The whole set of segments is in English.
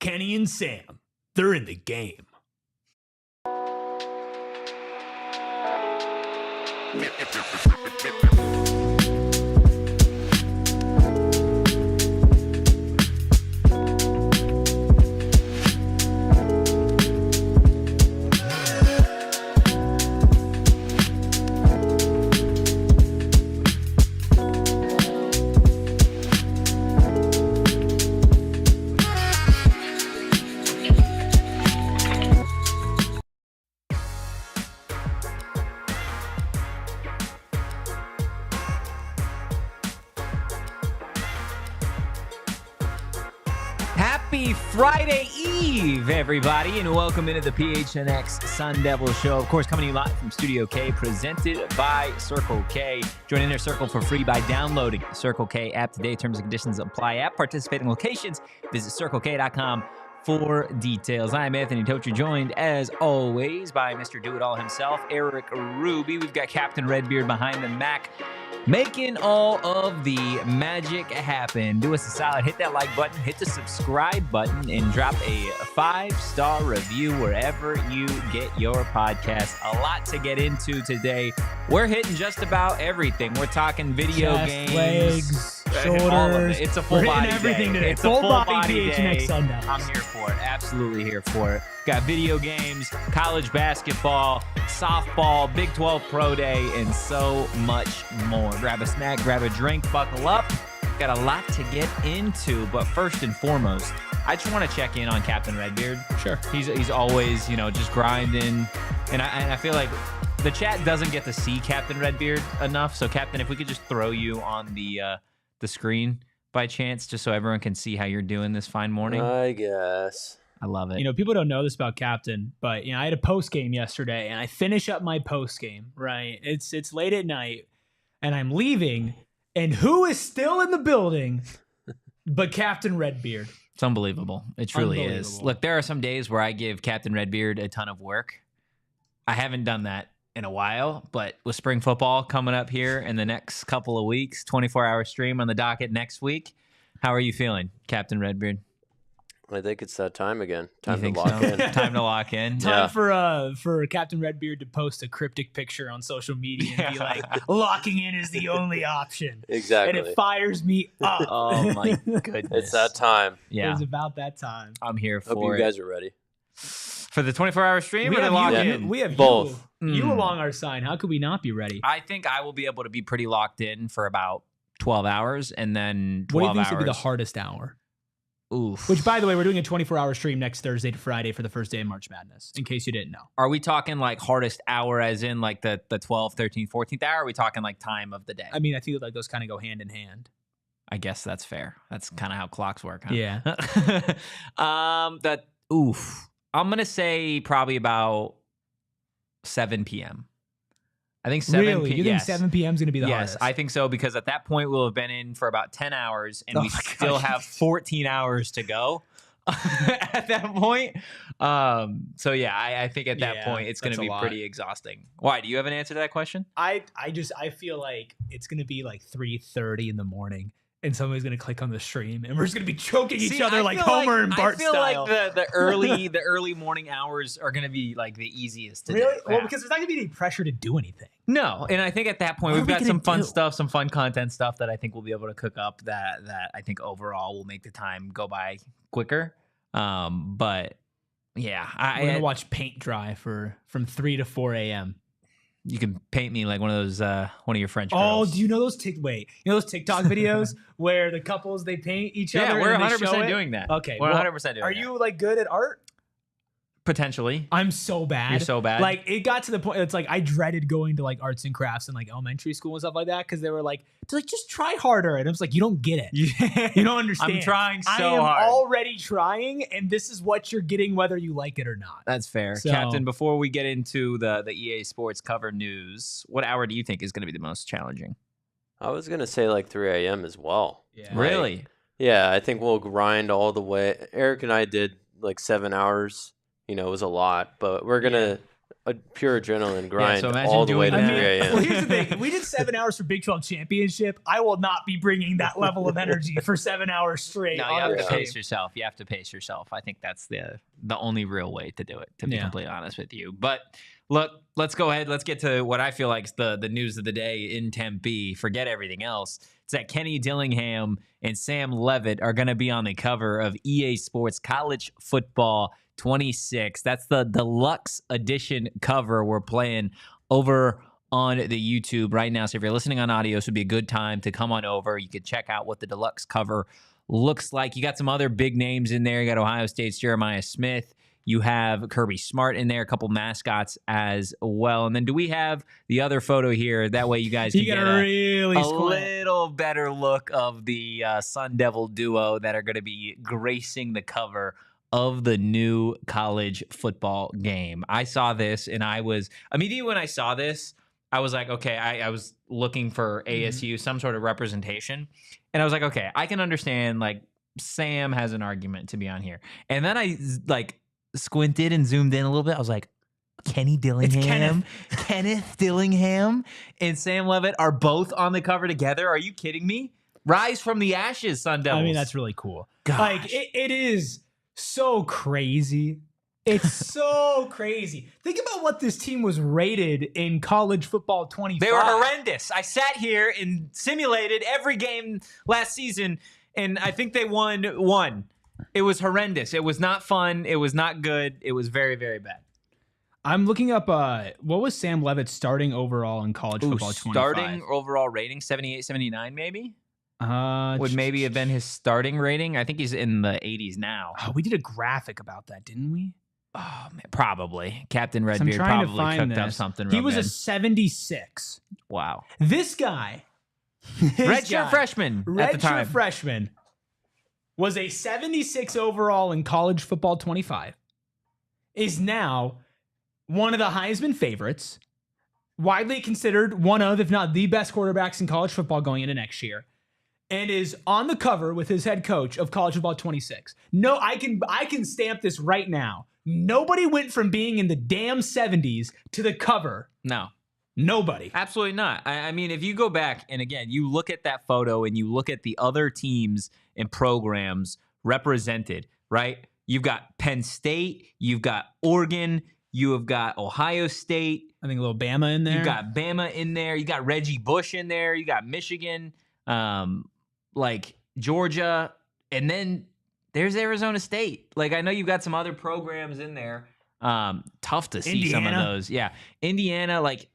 Kenny and Sam, they're in the game. Happy Friday Eve, everybody, and welcome into the PHNX Sun Devils show. Of course, coming to you live from Studio K, presented by Circle K. Join Inner Circle for free by downloading the Circle K app today. Terms and conditions apply at participating locations. Visit CircleK.com for details. I'm Anthony Totri, joined as always by Mr. Do-It-All himself, Erik Ruby. We've got Captain Redbeard behind the Mac, making all of the magic happen. Do us a solid, hit that like button, hit the subscribe button, and drop a 5-star review wherever you get your podcast. A lot to get into today. We're hitting just about everything. We're talking video games, legs, all of shoulders. it. It's a full body everything day. today. It's a full body PHNX day. Sun Devils. I'm here for it. Absolutely here for it. Got video games, college basketball, softball, Big 12 Pro Day, and so much more. Grab a snack, grab a drink, buckle up. Got a lot to get into, but first and foremost, I just want to check in on Captain Redbeard. Sure. He's always, just grinding, and I feel like the chat doesn't get to see Captain Redbeard enough. So, Captain, if we could just throw you on the screen by chance, just so everyone can see how you're doing this fine morning. I guess. I love it. People don't know this about Captain, but I had a post game yesterday, and I finish up my post game. Right, it's late at night, and I'm leaving, and who is still in the building, but Captain Redbeard? It's unbelievable. It truly is. Unbelievable. Look, there are some days where I give Captain Redbeard a ton of work. I haven't done that in a while, but with spring football coming up here in the next couple of weeks, 24-hour stream on the docket next week. How are you feeling, Captain Redbeard? I think it's that time again. Time to think lock so? in. Time to lock in. Time for Captain Redbeard to post a cryptic picture on social media and be like, locking in is the only option. Exactly. And it fires me up. Oh, my goodness. It's that time. Yeah, It's about that time. I'm here Hope for you it. guys are ready. For the 24-hour stream or the lock in? We have Both. You along our sign. How could we not be ready? I think I will be able to be pretty locked in for about 12 hours, and then 12 What do you think would be the hours. hardest hour? Oof. Which, by the way, we're doing a 24-hour stream next Thursday to Friday for the first day of March Madness, in case you didn't know. Are we talking like hardest hour as in like the 12th, 13th, 14th hour? Or are we talking like time of the day? I mean, I think like those kind of go hand in hand. I guess that's fair. That's kind of how clocks work, huh? Yeah. I'm going to say probably about 7 p.m. I think 7 Really? p.m. You think 7 p.m. is going to be the Yes, hardest? I think so, because at that point we'll have been in for about 10 hours and Oh we my still gosh. have 14 hours to go at that point. So yeah, I think at that Yeah, point it's going that's to a be lot. pretty exhausting. Why? Do you have an answer to that question? I feel like it's going to be like 3:30 in the morning, and somebody's going to click on the stream, and we're just going to be choking each other like Homer and Bart I feel style. like the early morning hours are going to be like the easiest to do. Really? Well, Yeah. because there's not going to be any pressure to do anything. No, and I think at that point What are we've we got gonna some fun do? stuff, some fun content stuff that I think we'll be able to cook up that I think overall will make the time go by quicker. But yeah, We're going to watch paint dry from 3 to 4 a.m. You can paint me like one of those one of your French Oh, girls. do you know those those TikTok videos where the couples they paint each Yeah, other? we're and they show 100% it? doing that. Okay, We're well, 100% doing Are that. you like good at art? Potentially. I'm so bad. You're so bad? Like it got to the point. It's like I dreaded going to like arts and crafts in like elementary school and stuff like that because they were like, just try harder, and I was like, you don't get it. You don't understand. I'm trying so I am hard. already trying, and this is what you're getting whether you like it or not. That's fair. So- Captain, before we get into the EA Sports cover news, what hour do you think is going to be the most challenging? I was going to say like 3 a.m. as well. Yeah. Really? Yeah, I think we'll grind all the way. Erik and I did like 7 hours. It was a lot, but we're going to a pure adrenaline grind so imagine all the way to doing 3 that. a.m. Well, here's the thing. If we did 7 hours for Big 12 championship, I will not be bringing that level of energy for 7 hours straight. No, on you have the to game. pace yourself. You have to pace yourself. I think that's the only real way to do it, to be completely honest with you. But look, let's go ahead. Let's get to what I feel like is the news of the day in Tempe. Forget everything else. It's that Kenny Dillingham and Sam Leavitt are going to be on the cover of EA Sports College Football 26. That's the deluxe edition cover we're playing over on the YouTube right now. So if you're listening on audio, this would be a good time to come on over. You can check out what the deluxe cover looks like. You got some other big names in there. You got Ohio State's Jeremiah Smith. You have Kirby Smart in there, a couple mascots as well. And then do we have the other photo here? That way you guys can get a little better look of the Sun Devil duo that are going to be gracing the cover of the new college football game. I saw this and immediately when I saw this, I was like, okay, I was looking for ASU, some sort of representation. And I was like, okay, I can understand, like, Sam has an argument to be on here. And then I, like, squinted and zoomed in a little bit. I was like, Kenny Dillingham, Kenneth Dillingham, and Sam Leavitt are both on the cover together. Are you kidding me? Rise from the ashes, Sun Devils. I mean, that's really cool. Gosh. Like, it is so crazy. It's so crazy. Think about what this team was rated in college football 25. They were horrendous. I sat here and simulated every game last season, and I think they won one. It was horrendous. It was not fun. It was not good. It was very, very bad. I'm looking up what was Sam Leavitt's starting overall in college football 25. Starting overall rating, 78, 79 maybe? Would maybe have been his starting rating. I think he's in the 80s now. Oh, we did a graphic about that, didn't we? Oh, man, probably. Captain I'm Redbeard trying to probably find cooked up this. something He real was a good. 76. Wow. This guy, Redshirt freshman at the time. Redshirt freshman, was a 76 overall in college football 25, is now one of the Heisman favorites, widely considered one of, if not the best quarterbacks in college football going into next year, and is on the cover with his head coach of college football 26. No, I can stamp this right now. Nobody went from being in the damn 70s to the cover. No. Nobody. Absolutely not. I mean, if you go back and again, you look at that photo and you look at the other teams and programs represented, right? You've got Penn State, you've got Oregon, you have got Ohio State. I think a little Bama in there. You got Bama in there. You got Reggie Bush in there. You got Michigan, like Georgia, and then there's Arizona State. Like, I know you've got some other programs in there. Tough to see some of those. Yeah, Indiana, like.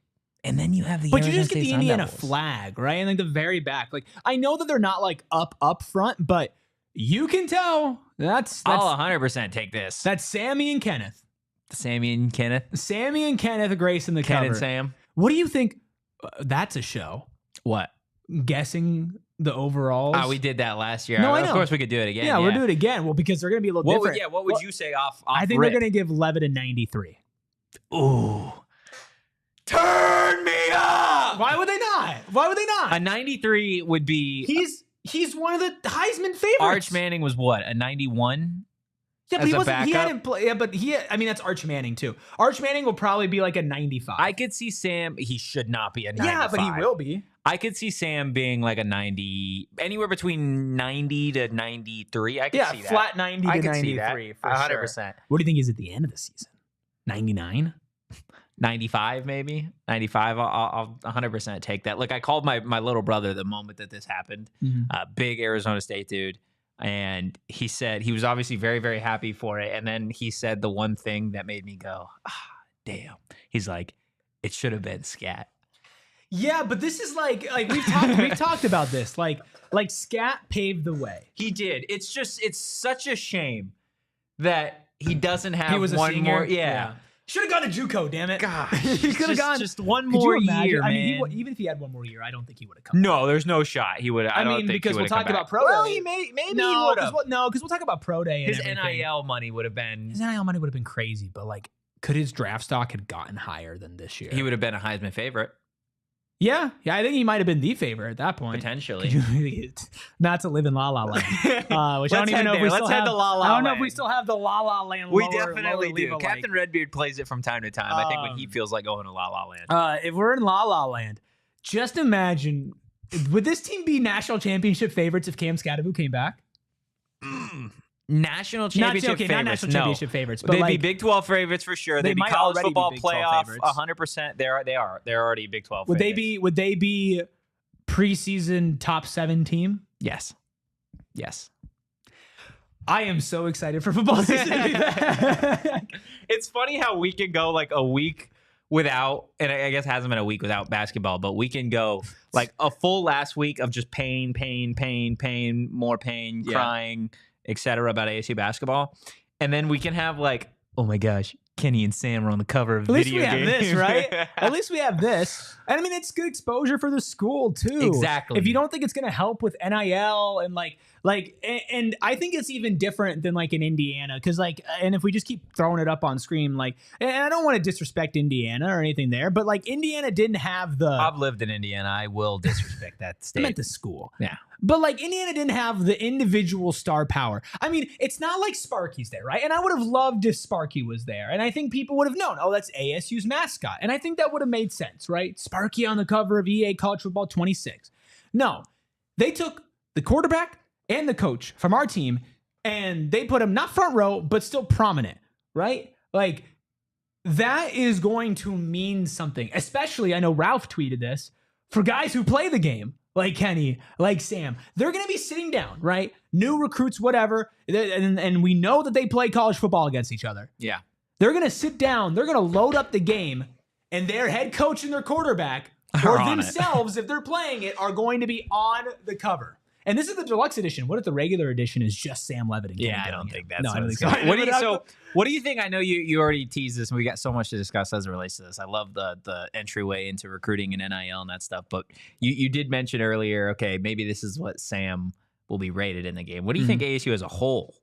And then you have the But Arizona you just get State the Sun Indiana Devils. flag, right? And like the very back. Like, I know that they're not like up front, but you can tell that's I'll 100% take this. that's Sammy and Kenneth. Sammy and Kenneth. Sammy and Kenneth Grace in the Ken cover. and Sam. What do you think? That's a show. What? Guessing the overalls. Oh, we did that last year. No, I Of know. course we could do it again. Yeah, we'll do it again. Well, because they're going to be a little different. What would you say off I think rip? they're going to give Leavitt a 93. Ooh. Turn me up! Why would they not? Why would they not? A 93 would be... He's one of the Heisman favorites. Arch Manning was what? A 91? Yeah, but as he a wasn't. He backup? hadn't played. Yeah, but I mean, that's Arch Manning too. Arch Manning will probably be like a 95. I could see Sam... He should not be a 95. Yeah, but he will be. I could see Sam being like a 90... Anywhere between 90 to 93. I could see that. Flat 90 I to could see 93 that. for 100%. sure. What do you think he's at the end of the season? 99? 95 maybe 95. I'll 100% take that. Look, I called my little brother the moment that this happened. Big Arizona State dude, and he said he was obviously very, very happy for it. And then he said the one thing that made me go, damn. He's like, it should have been Scat. Yeah, but this is like we've talked about this. Like Scat paved the way. He did. It's such a shame that he doesn't have He was a one senior. more. Yeah. Should have gone to JUCO, damn it. Gosh, he could have gone just one Could more you imagine? year, I man. mean, even if he had one more year, I don't think he would have come. No, there's no shot he would. I mean, because we'll talk about pro day. Well, he maybe he would have. Because we'll talk about pro day. And His everything. NIL money would have been. His NIL money would have been crazy, but like, could his draft stock have gotten higher than this year? He would have been a Heisman favorite. Yeah, I think he might have been the favorite at that point. Potentially. Not to live in La La Land. Which I don't even know if we still have. The La La I don't know if Land. we still have the La La Land. We lower definitely do. Leave-alike. Captain Redbeard plays it from time to time. I think when he feels like going to La La Land. If we're in La La Land, just imagine, would this team be national championship favorites if Cam Scadaboo came back? National championship favorites. Not national championship favorites, but they'd like, be Big 12 favorites for sure. They They'd be might college already be football Big 12 playoff favorites. 100%. They are. They're already Big 12 would favorites. Would they be preseason top 7 team? Yes. I am so excited for football season to be back. It's funny how we can go like a week without, and I guess it hasn't been a week without basketball, but we can go like a full last week of just pain, more pain, crying, etc. about ASU basketball. And then we can have like, oh my gosh, Kenny and Sam are on the cover of video games. At least we have this, right? At least we have this. And I mean, it's good exposure for the school too. Exactly. If you don't think it's going to help with NIL and and I think it's even different than like in Indiana because and if we just keep throwing it up on screen, and I don't want to disrespect Indiana or anything there, but like Indiana didn't have the. I've lived in Indiana. I will disrespect that state. I meant the school. Yeah. But like Indiana didn't have the individual star power. I mean, it's not like Sparky's there, right? And I would have loved if Sparky was there. And I think people would have known, oh, that's ASU's mascot. And I think that would have made sense, right? Sparky on the cover of EA College Football 26. No, they took the quarterback and the coach from our team and they put him not front row, but still prominent, right? Like that is going to mean something, especially, I know Ralph tweeted this, for guys who play the game. Like Kenny, like Sam, they're going to be sitting down, right? New recruits, whatever. And we know that they play college football against each other. Yeah. They're going to sit down. They're going to load up the game. And their head coach and their quarterback, or themselves, if they're playing it, are going to be on the cover. And this is the deluxe edition. What if the regular edition is just Sam Leavitt? And I don't think that's no, I don't think so. What do you think? I know you already teased this, and we got so much to discuss as it relates to this. I love the entryway into recruiting and NIL and that stuff. But you did mention earlier, okay, maybe this is what Sam will be rated in the game. What do you think ASU as a whole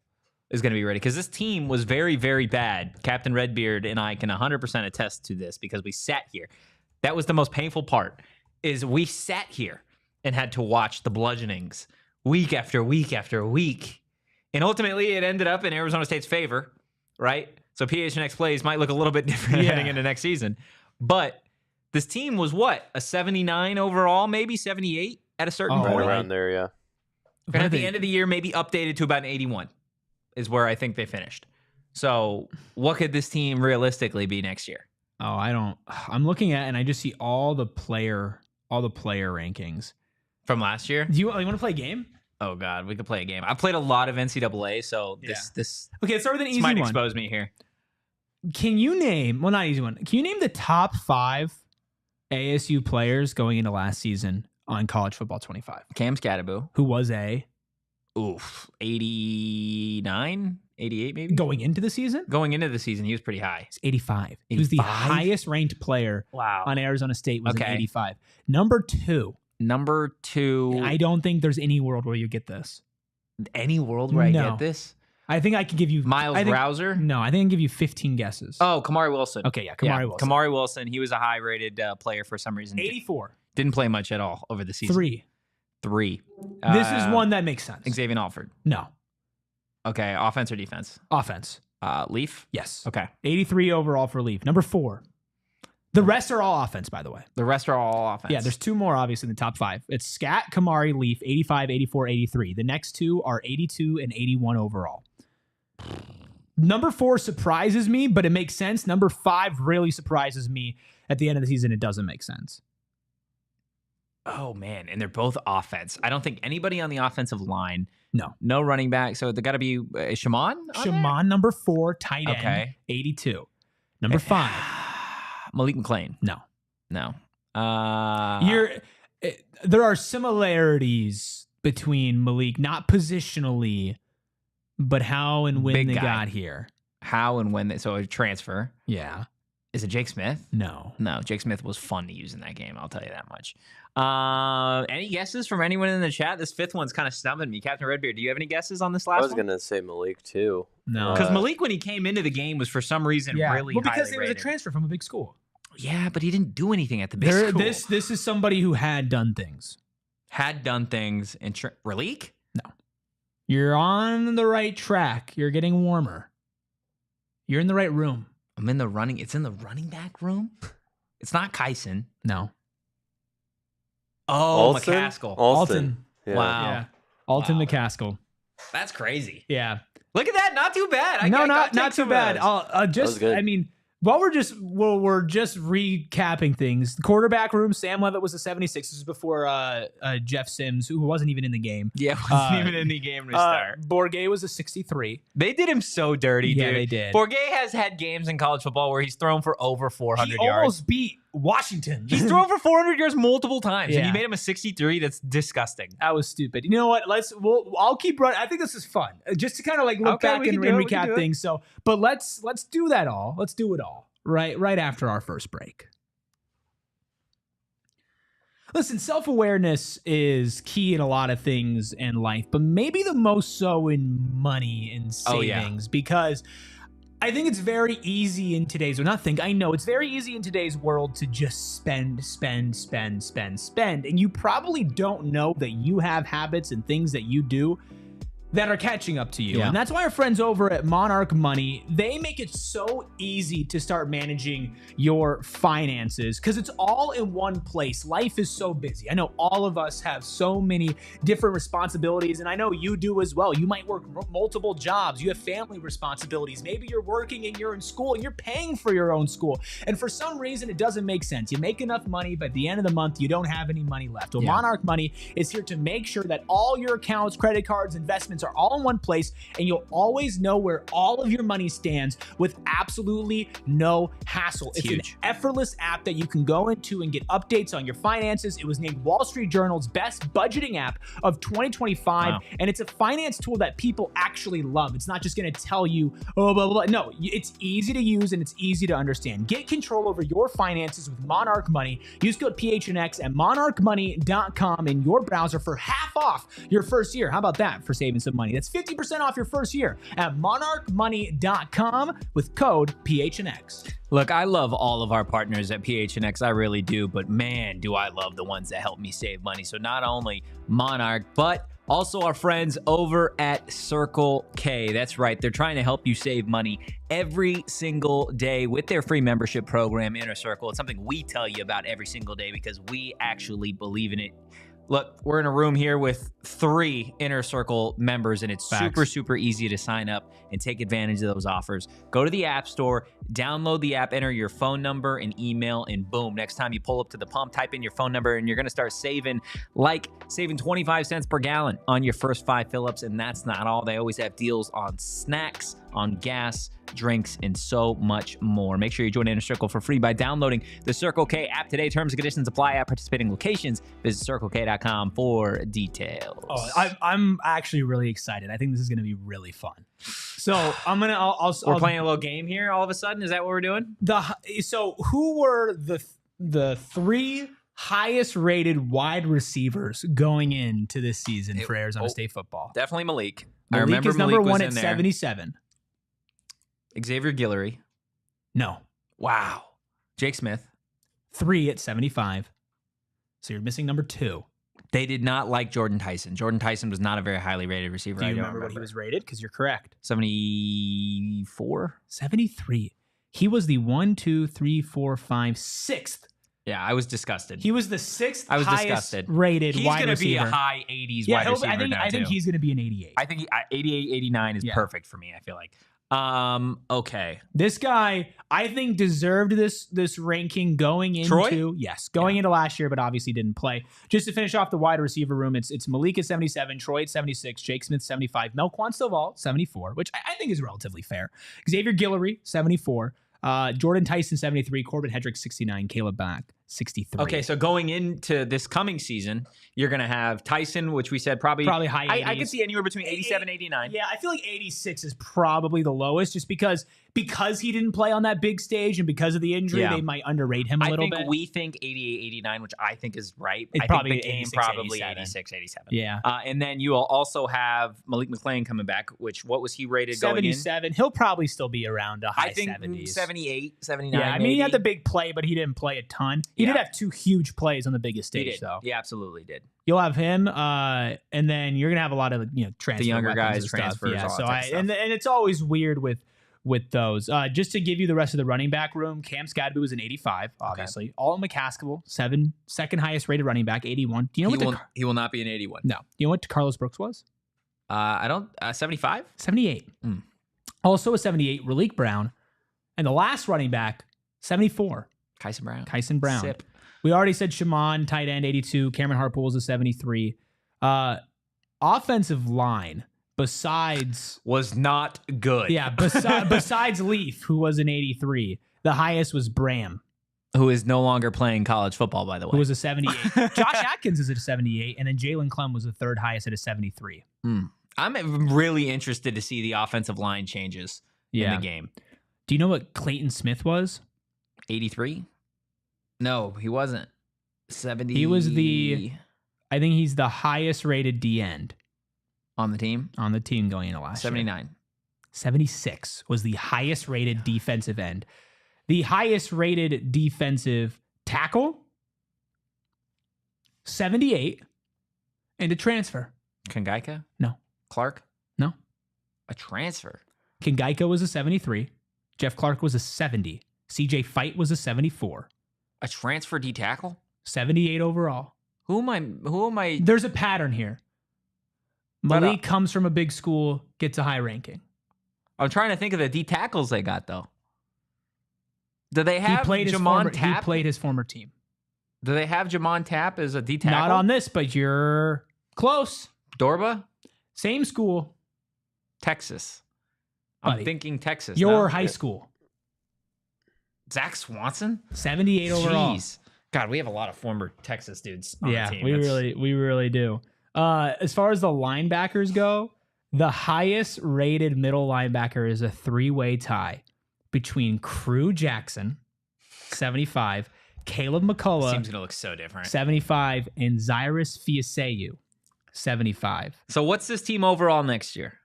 is going to be rated? Because this team was very, very bad. Captain Redbeard and I can 100% attest to this because we sat here. That was the most painful part, is we sat here and had to watch the bludgeonings week after week after week. And ultimately, it ended up in Arizona State's favor, right? So PHNX plays might look a little bit different heading into next season. But this team was what? A 79 overall, maybe 78 at a certain point? Right around there, yeah. And at the end of the year, maybe updated to about an 81 is where I think they finished. So what could this team realistically be next year? Oh, I'm looking at it and I just see all the player rankings. From last year? Do you want to play a game? Oh, God, we could play a game. I've played a lot of NCAA, so this Okay, let's start with an easy might one. expose me here. Can you name, well, not easy one. Can you name the top 5 ASU players going into last season on College Football 25? Cam Scadaboo. Who was a? 89, 88 maybe? Going into the season? Going into the season, he was pretty high. He's 85. He was the 85? highest ranked player on Arizona State was an 85. Number 2. I don't think there's any world where you get this. Any world where I get this? I think I could give you... Miles Rouser? No, I think I can give you 15 guesses. Oh, Kamari Wilson. Okay, yeah, Kamari Wilson. Kamari Wilson. He was a high-rated player for some reason. 84. Didn't play much at all over the season. 3. This is one that makes sense. Xavier Alford. No. Okay, offense or defense? Offense. Leaf? Yes. Okay. 83 overall for Leaf. Number 4. The rest are all offense, by the way. The rest are all offense. Yeah, there's 2 more, obviously, in the top 5. It's Scat, Kamari, Leaf, 85, 84, 83. The next 2 are 82 and 81 overall. Number 4 surprises me, but it makes sense. Number 5 really surprises me. At the end of the season, it doesn't make sense. Oh, man. And they're both offense. I don't think anybody on the offensive line. No running back. So they got to be Shaman? Shaman, number 4, tight end, okay. 82. Number 5. Malik McClain. No. There are similarities between Malik, not positionally, but how and when they got here. How and when so a transfer. Yeah. Is it Jake Smith? No. Jake Smith was fun to use in that game. I'll tell you that much. Any guesses from anyone in the chat? This 5th one's kind of stumping me. Captain Redbeard, do you have any guesses on this last one? I was going to say Malik, too. No. Because Malik, when he came into the game, was for some reason really because highly it was a rated. transfer from a big school. Yeah, but he didn't do anything at the big school. This is somebody who had done things. Had done things in Raleek? No. You're on the right track. You're getting warmer. You're in the right room. I'm in the running. It's in the running back room? It's not Kyson. No. Oh, Alston? McCaskill. Alton. Yeah. Wow. Yeah. Alton Wow. McCaskill. That's crazy. Yeah. Look at that. Not too bad. Not too bad. That was good. I mean, while we're just recapping things, the quarterback room, Sam Leavitt was a 76. This was before Jeff Sims, who wasn't even in the game. Yeah, wasn't even in the game to start. Bourget was a 63. They did him so dirty, dude. Yeah, they did. Bourget has had games in college football where he's thrown for over 400 He yards. almost beat Washington. He's thrown for 400 yards multiple times, and Yeah. you made him a 63. That's disgusting. That was stupid. You know what? I'll keep running. I think this is fun, just to kind of like look Okay, back we and can do it, we can recap do it. things. So, but let's do that all. Let's do it all right after our first break. Listen, self-awareness is key in a lot of things in life, but maybe the most so in money and Oh, yeah. savings, because I think it's very easy in today's, I know it's very easy in today's world to just spend. And you probably don't know that you have habits and things that you do that are catching up to you. Yeah. And that's why our friends over at Monarch Money, they make it so easy to start managing your finances because it's all in one place. Life is so busy. I know all of us have so many different responsibilities, and I know you do as well. You might work multiple jobs. You have family responsibilities. Maybe you're working and you're in school and you're paying for your own school. And for some reason, it doesn't make sense. You make enough money, but at the end of the month, you don't have any money left. Well, Yeah. Monarch Money is here to make sure that all your accounts, credit cards, investments are all in one place, and you'll always know where all of your money stands with absolutely no hassle. It's huge. an effortless app that you can go into and get updates on your finances. It was named Wall Street Journal's best budgeting app of 2025, Wow. and it's a finance tool that people actually love. It's not just going to tell you, oh, blah, blah, blah. No, it's easy to use and it's easy to understand. Get control over your finances with Monarch Money. Use code PHNX at monarchmoney.com in your browser for half off your first year. How about that for saving some money? That's 50% off your first year at monarchmoney.com with code PHNX. Look, I love all of our partners at PHNX. I really do. But man, do I love the ones that help me save money. So not only Monarch, but also our friends over at Circle K. That's right. They're trying to help you save money every single day with their free membership program, Inner Circle. It's something we tell you about every single day because we actually believe in it. Look, we're in a room here with 3 Inner Circle members, and it's Facts. super easy to sign up and take advantage of those offers. Go to the App Store, download the app, enter your phone number and email, and boom, next time you pull up to the pump, type in your phone number, and you're going to start saving 25 cents per gallon on your first 5 fill-ups. And that's not all. They always have deals on snacks, on gas, drinks, and so much more. Make sure you join Inner Circle for free by downloading the Circle K app today. Terms and conditions apply at participating locations. Visit CircleK.com for details. Oh, I'm actually really excited. I think this is going to be really fun. So We're playing a little game here all of a sudden. Is that what we're doing? So who were the 3 highest rated wide receivers going into this season for Arizona State football? Definitely Malik. I Malik remember is number Malik was 1 in at there. 77. Xavier Guillory. No. Wow. Jake Smith. 3 at 75. So you're missing number 2. They did not like Jordan Tyson. Jordan Tyson was not a very highly rated receiver. Do you I don't remember what he was rated? Because you're correct. 74? 73. He was the 6th. Yeah, I was disgusted. He was the 6th I was highest disgusted. rated He's wide going to receiver. be a high 80s Yeah, wide receiver now, I think too. he's going to be an 88. I think 88, 89 is Yeah. perfect for me, I feel like. Okay. This guy, I think, deserved this ranking going into Troy? into last year, but obviously didn't play. Just to finish off the wide receiver room, it's Malik at 77, Troy at 76, Jake Smith 75, Melquan Stovall 74, which I think is relatively fair. Xavier Guillory 74, Jordan Tyson 73, Corbin Hedrick 69, Caleb Back 63. Okay, so going into this coming season, you're going to have Tyson, which we said probably high 80s. I could see anywhere between 87 89. Yeah, I feel like 86 is probably the lowest just because because he didn't play on that big stage and because of the injury, they might underrate him a little bit. We think 88, 89, which I think is right. It's I probably think the game 86, probably 87. 86, 87. Yeah. And then you will also have Malik McClain coming back, which what was he rated going in? 77. He'll probably still be around a high I think 70s. 78, 79. Yeah, I mean, he had the big play, but he didn't play a ton. He did have 2 huge plays on the biggest He stage, did. though. He absolutely did. You'll have him, and then you're gonna have a lot of transfer The younger weapons guys, and stuff. transfers, Yeah, all so that type of stuff. and it's always weird with those. Just to give you the rest of the running back room, Cam Skadby was an 85, obviously. All McCaskill, second highest rated running back, 81. Do you know he will not be an 81. No. Do you know what Carlos Brooks was? I don't. 75. 78. Also a 78, Raleek Brown, and the last running back, 74, Kyson Brown. Sip. We already said Shaman, tight end, 82. Cameron Harpool was a 73. Offensive line, besides... was not good. Yeah, besides Leaf, who was an 83. The highest was Bram, Who is no longer playing college football, by the way. who was a 78. Josh Atkins is at a 78, and then Jalen Clem was the third highest at a 73. I'm really interested to see the offensive line changes in the game. Do you know what Clayton Smith was? 83? No, he wasn't. 70. He was I think he's the highest rated D end on the team going into last 79. year. 76 was the highest rated defensive end. The highest rated defensive tackle, 78, and a transfer. Kangaika? No. Clark? No. A transfer. Kangaika was a 73. Jeff Clark was a 70. CJ Fight was a 74. A transfer D tackle? 78 overall. Who am I? There's a pattern here. Malik comes from a big school, gets a high ranking. I'm trying to think of the D tackles they got though. Do they have Jamon Tapp? He played his former team. Do they have Jamon Tapp as a D tackle? Not on this, but you're close. Dorba? Same school. Texas. Buddy, I'm thinking Texas. Your high school. Zach Swanson? 78 overall. Jeez. God, we have a lot of former Texas dudes on the team. We really do. As far as the linebackers go, the highest rated middle linebacker is a 3-way tie between Crew Jackson, 75, Caleb McCullough, Seems gonna look so different. 75, and Zyrus Fiaseu, 75. So what's this team overall next year?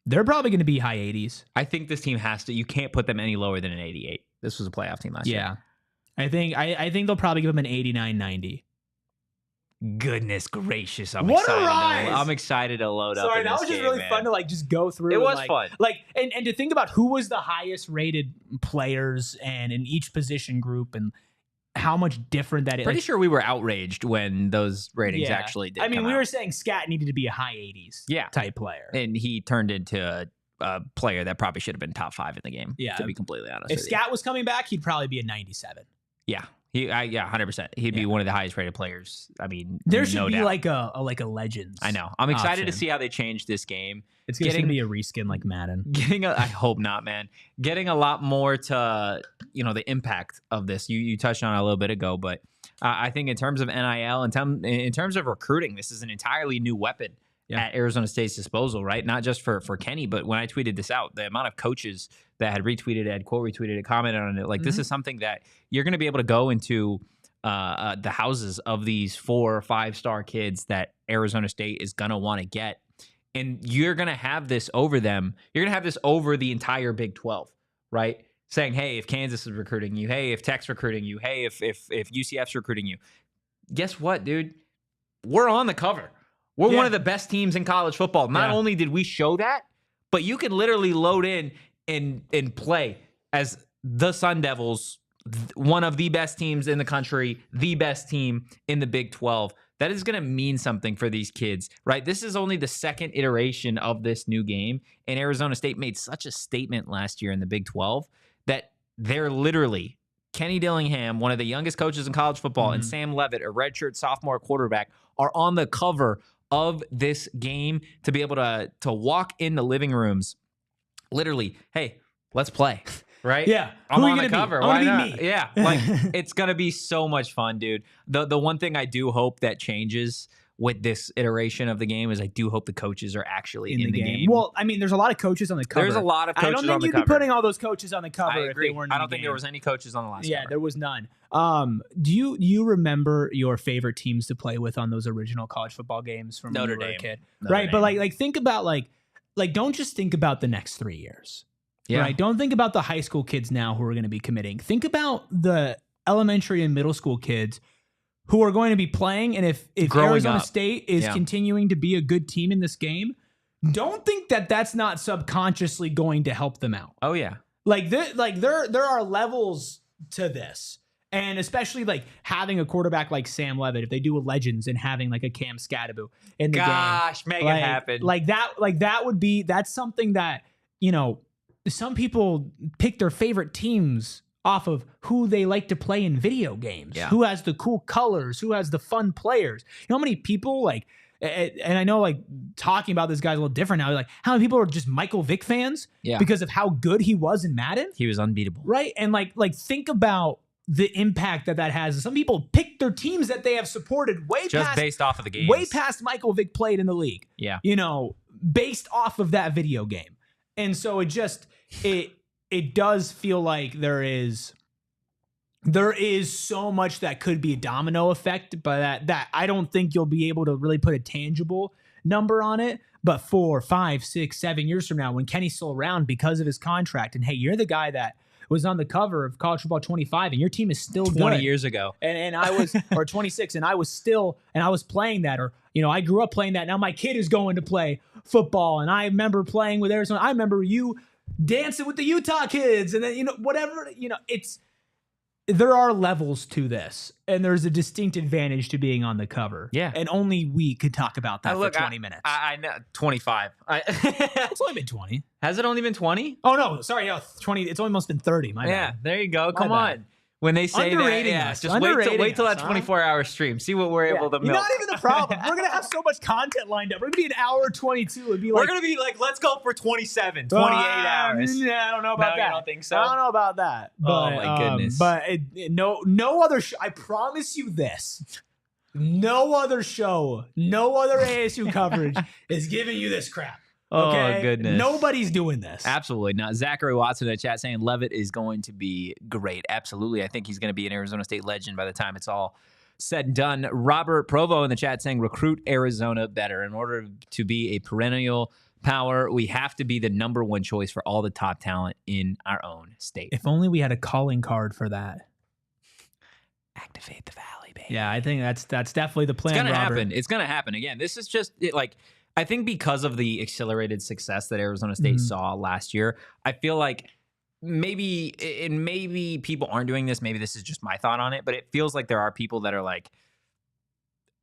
They're probably going to be high 80s. I think this team has to. You can't put them any lower than an 88. This was a playoff team last year. Yeah. I think they'll probably give them an 89, 90. Goodness gracious! I'm What excited. a rise! I'm excited to load up. Sorry, in that this was just game, really man. fun to just go through. It was and fun. And to think about who was the highest rated players and in each position group and how much different that is. Pretty sure we were outraged when those ratings actually did. I mean, come we out. were saying Scat needed to be a high 80s type player. And he turned into a player that probably should have been top 5 in the game. Yeah. To be completely honest. If with Scat was coming back, he'd probably be a 97. Yeah. 100%. He'd be one of the highest rated players. I mean, there should be doubt. like a Legends. I know. I'm excited option. to see how they change this game. It's going to be a reskin like Madden. I hope not, man. Getting a lot more to, the impact of this. You touched on it a little bit ago, but I think in terms of NIL, in terms of recruiting, this is an entirely new weapon at Arizona State's disposal, right? Not just for Kenny, but when I tweeted this out, the amount of coaches that had retweeted it, quote retweeted it, commented on it, this is something that you're going to be able to go into the houses of these 4 or 5-star kids that Arizona State is going to want to get. And you're going to have this over them. You're going to have this over the entire Big 12, right? Saying, hey, if Kansas is recruiting you, hey, if Tech's recruiting you, hey, if UCF's recruiting you. Guess what, dude? We're on the cover. We're one of the best teams in college football. Not only did we show that, but you can literally load in and play as the Sun Devils, one of the best teams in the country, the best team in the Big 12. That is going to mean something for these kids, right? This is only the second iteration of this new game, and Arizona State made such a statement last year in the Big 12 that they're literally Kenny Dillingham, one of the youngest coaches in college football, and Sam Leavitt, a redshirt sophomore quarterback, are on the cover of this game to be able to walk in the living rooms. Literally, hey, let's play. Right? Yeah. I'm Who are on you the gonna cover. be? Why I'm gonna not? be me. Yeah. It's going to be so much fun, dude. The one thing I do hope that changes with this iteration of the game is I do hope the coaches are actually in the game. Well, I mean, there's a lot of coaches on the cover. There's a lot of coaches on the cover. I don't think you'd be putting all those coaches on the cover if they weren't in the game. I don't think there was any coaches on the last cover. Yeah, there was none. Do you remember your favorite teams to play with on those original college football games from when you were a kid? Right, but like think about like don't just think about the next 3 years. Yeah. Right? Don't think about the high school kids now who are going to be committing. Think about the elementary and middle school kids who are going to be playing, and if Arizona State is continuing to be a good team in this game, don't think that that's not subconsciously going to help them out. Oh yeah, there are levels to this, and especially like having a quarterback like Sam Leavitt, if they do a Legends and having like a Cam Scadaboo in the game, make it happen. That's something that some people pick their favorite teams off of who they like to play in video games, who has the cool colors, who has the fun players. You know how many people and I know like talking about this guy's a little different now. Like how many people are just Michael Vick fans because of how good he was in Madden? He was unbeatable. Right. And like think about the impact that has. Some people pick their teams that they have supported based off of the game, way past Michael Vick played in the league. Yeah. Based off of that video game. And so it does feel like there is so much that could be a domino effect, but that I don't think you'll be able to really put a tangible number on it. But 4, 5, 6, 7 years from now, when Kenny's still around because of his contract, and hey, you're the guy that was on the cover of College Football 25, and your team is still 20 years ago, and I was or 26, and I was playing that, or I grew up playing that. Now my kid is going to play football, and I remember playing with Arizona. I remember you dancing with the Utah kids, and then there are levels to this, and there's a distinct advantage to being on the cover. Yeah, and only we could talk about that for 20 minutes. I know 25. It's only been 20. Has it only been 20? Oh no, sorry, 20. It's almost been 30. My bad. There you go. Come on. When they say that, just wait till that 24-hour stream. See what we're able to milk. Not even the problem. We're going to have so much content lined up. We're going to be an hour 22. We're going to be like, let's go for 27, 28 hours. Yeah, I don't know about that. You don't think so? I don't know about that. But, oh, my goodness. But no other I promise you this. No other show, no other ASU coverage is giving you this crap. Okay? Oh, goodness. Nobody's doing this. Absolutely not. Zachary Watson in the chat saying Leavitt is going to be great. Absolutely. I think he's going to be an Arizona State legend by the time it's all said and done. Robert Provo in the chat saying recruit Arizona better. In order to be a perennial power, we have to be the number one choice for all the top talent in our own state. If only we had a calling card for that. Activate the Valley, baby. Yeah, I think that's definitely the plan. It's going to happen. It's going to happen. Again, this is just I think because of the accelerated success that Arizona State saw last year, I feel like maybe people aren't doing this. Maybe this is just my thought on it, but it feels like there are people that are like,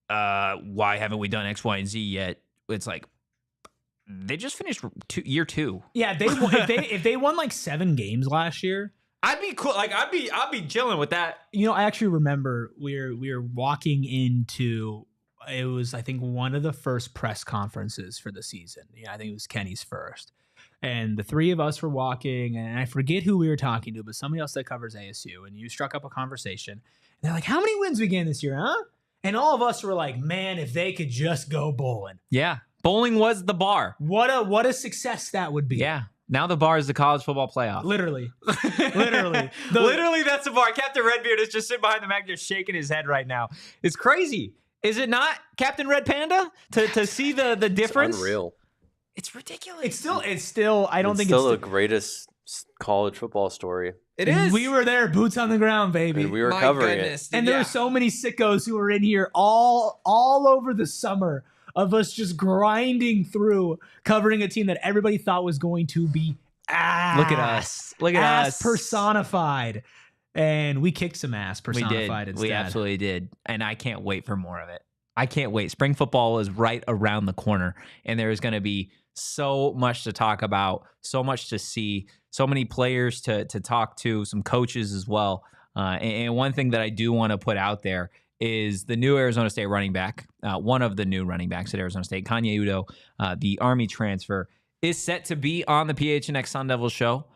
why haven't we done X, Y, and Z yet? It's like they just finished year 2. Yeah, if they won like 7 games last year, I'd be cool. Like I'd be chilling with that. I actually remember we were walking into. It was, I think, one of the first press conferences for the season. I think it was Kenny's first. And the 3 of us were walking, and I forget who we were talking to, but somebody else that covers ASU. And you struck up a conversation. And they're like, how many wins we gained this year, huh? And all of us were like, man, if they could just go bowling. Yeah. Bowling was the bar. What a success that would be. Yeah. Now the bar is the college football playoff. Literally. Literally, that's the bar. Captain Redbeard is just sitting behind the mic, just shaking his head right now. It's crazy. Is it not, Captain Red Panda, to see the difference? It's unreal. It's ridiculous. It's still. I don't think it's still the greatest college football story. It is. We were there, boots on the ground, baby. And we were covering it. And there were so many sickos who were in here all over the summer of us just grinding through covering a team that everybody thought was going to be ass. Look at us. Look at ass us. Personified. And we kicked some ass personified instead. We absolutely did. And I can't wait for more of it. I can't wait. Spring football is right around the corner, and there is going to be so much to talk about, so much to see, so many players to talk to, some coaches as well. And one thing that I do want to put out there is the new Arizona State running back, one of the new running backs at Arizona State, Kanye Udo, the Army transfer, is set to be on the PHNX Sun Devils show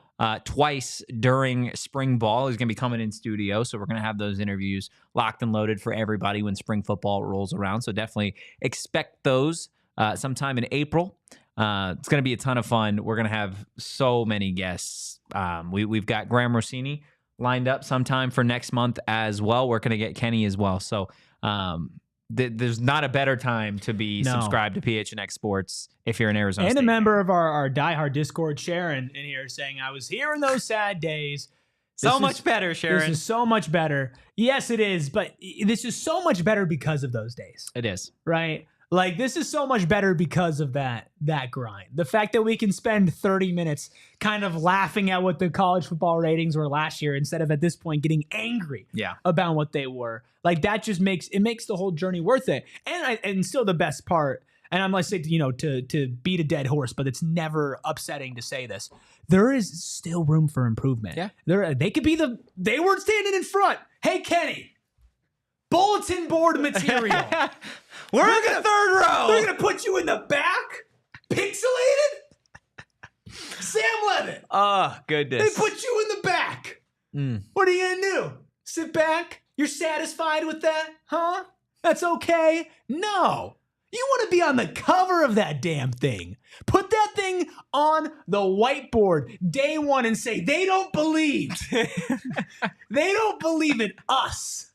twice during spring ball. He's going to be coming in studio, so we're going to have those interviews locked and loaded for everybody when spring football rolls around. So definitely expect those sometime in April. It's going to be a ton of fun. We're going to have so many guests. We've got Graham Rossini lined up sometime for next month as well. We're going to get Kenny as well. So there's not a better time to be subscribed to PHNX Sports if you're an Arizona State a member of our diehard Discord, Sharon, in here saying, I was here in those sad days. Much better, Sharon. This is so much better. Yes, it is. But this is so much better because of those days. It is. Right? Like, this is so much better because of that grind. The fact that we can spend 30 minutes kind of laughing at what the college football ratings were last year instead of at this point getting angry about what they were. Like, that just makes the whole journey worth it. And still the best part, and I'm like, to beat a dead horse, but it's never upsetting to say this. There is still room for improvement. Yeah. They weren't standing in front. Hey, Kenny. Bulletin board material. We're in the third row. They're going to put you in the back? Pixelated? Sam Leavitt. Oh, goodness. They put you in the back. What are you going to do? Sit back? You're satisfied with that? Huh? That's okay? No. You want to be on the cover of that damn thing. Put that thing on the whiteboard day one and say, they don't believe. They don't believe in us.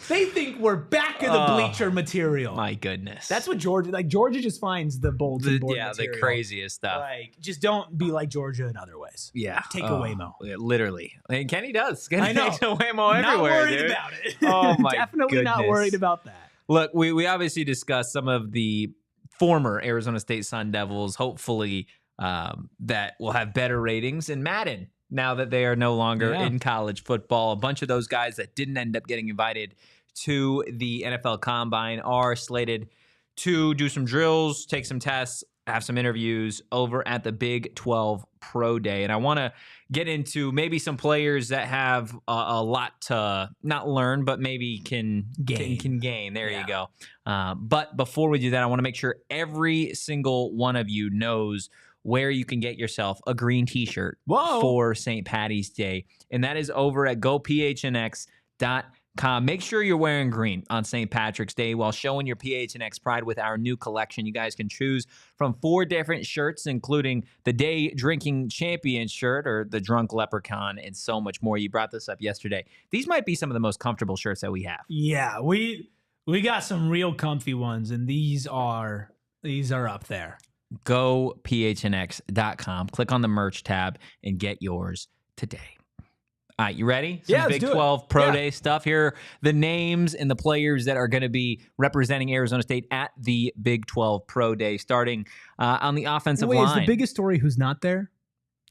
They think we're back of the bleacher material. My goodness. That's what Georgia just finds the bulletin board material. The craziest stuff. Like, just don't be like Georgia in other ways. Yeah. Take a Waymo. Yeah, literally. And Kenny does. Kenny I know. takes a Waymo everywhere, Not worried dude. about it. Oh, my Definitely goodness. not worried about that. Look, we obviously discussed some of the former Arizona State Sun Devils, hopefully that will have better ratings in Madden now that they are no longer in college football. A bunch of those guys that didn't end up getting invited to the NFL Combine are slated to do some drills, take some tests, have some interviews over at the Big 12 Pro Day. And I want to get into maybe some players that have a lot to not learn, but maybe can gain. There you go. But before we do that, I want to make sure every single one of you knows where you can get yourself a green t-shirt for St. Patty's Day. And that is over at gophnx.com. Make sure you're wearing green on St. Patrick's Day while showing your PHNX pride with our new collection. You guys can choose from 4 different shirts, including the Day Drinking Champion shirt or the Drunk Leprechaun and so much more. You brought this up yesterday. These might be some of the most comfortable shirts that we have. Yeah, we got some real comfy ones, and these are up there. Go PHNX.com. Click on the merch tab and get yours today. All right, you ready? Some Big 12 Pro Day stuff. Here are the names and the players that are going to be representing Arizona State at the Big 12 Pro Day, starting on the offensive line. Is the biggest story who's not there?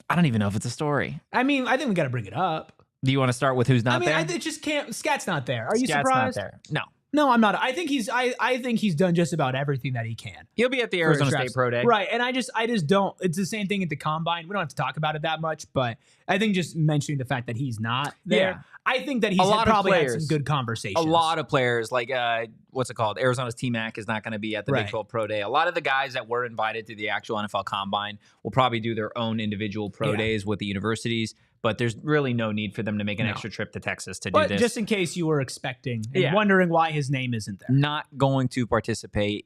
I don't even know if it's a story. I mean, I think we got to bring it up. Do you want to start with who's not there? I just can't. Scat's not there. Are you Scat's surprised? Not there. No. No, I'm not. I think he's done just about everything that he can. He'll be at the Arizona State Pro Day. Right. And I just don't. It's the same thing at the Combine. We don't have to talk about it that much, but I think just mentioning the fact that he's not there, Yeah. I think that he's probably had some good conversations. A lot of players, like, what's it called? Arizona's T-Mac is not going to be at the Big 12 Pro Day. A lot of the guys that were invited to the actual NFL Combine will probably do their own individual pro days with the universities, but there's really no need for them to make an extra trip to Texas to do this. Just in case you were expecting and wondering why his name isn't there. Not going to participate,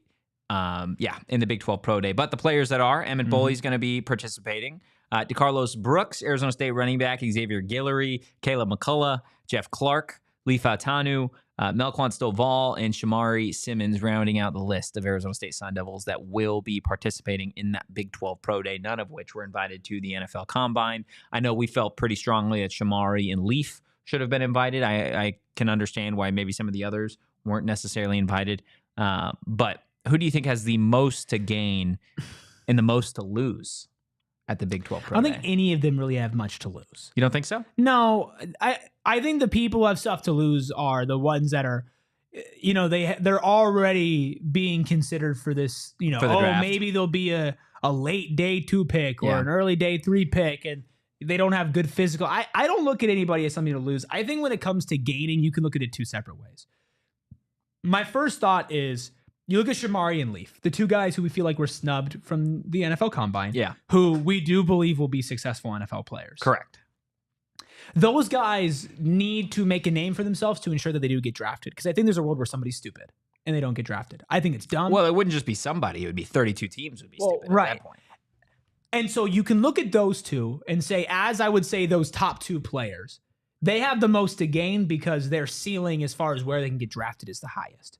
in the Big 12 Pro Day. But the players that are, Emmett Boley's going to be participating. DeCarlos Brooks, Arizona State running back, Xavier Guillory, Caleb McCullough, Jeff Clark, Lee Fautanu, Melquan Stovall, and Shamari Simmons rounding out the list of Arizona State Sun Devils that will be participating in that Big 12 Pro Day, none of which were invited to the NFL Combine. I know we felt pretty strongly that Shamari and Leaf should have been invited. I can understand why maybe some of the others weren't necessarily invited. But who do you think has the most to gain and the most to lose at the Big 12 Pro Day? I don't think any of them really have much to lose. You don't think so? No, I think the people who have stuff to lose are the ones that are, they're already being considered for this, for the draft. Maybe there'll be a late day 2 pick or an early day 3 pick, and they don't have good physical. I don't look at anybody as something to lose. I think when it comes to gaining, you can look at it 2 separate ways. My first thought is You look at Shamari and Leaf, the two guys who we feel like were snubbed from the NFL Combine, Yeah. who we do believe will be successful NFL players. Correct. Those guys need to make a name for themselves to ensure that they do get drafted. Because I think there's a world where somebody's stupid and they don't get drafted. I think it's dumb. Well, it wouldn't just be somebody. It would be 32 teams would be stupid at that point. And so you can look at those two and say, as I would say, those top two players, they have the most to gain because their ceiling as far as where they can get drafted is the highest.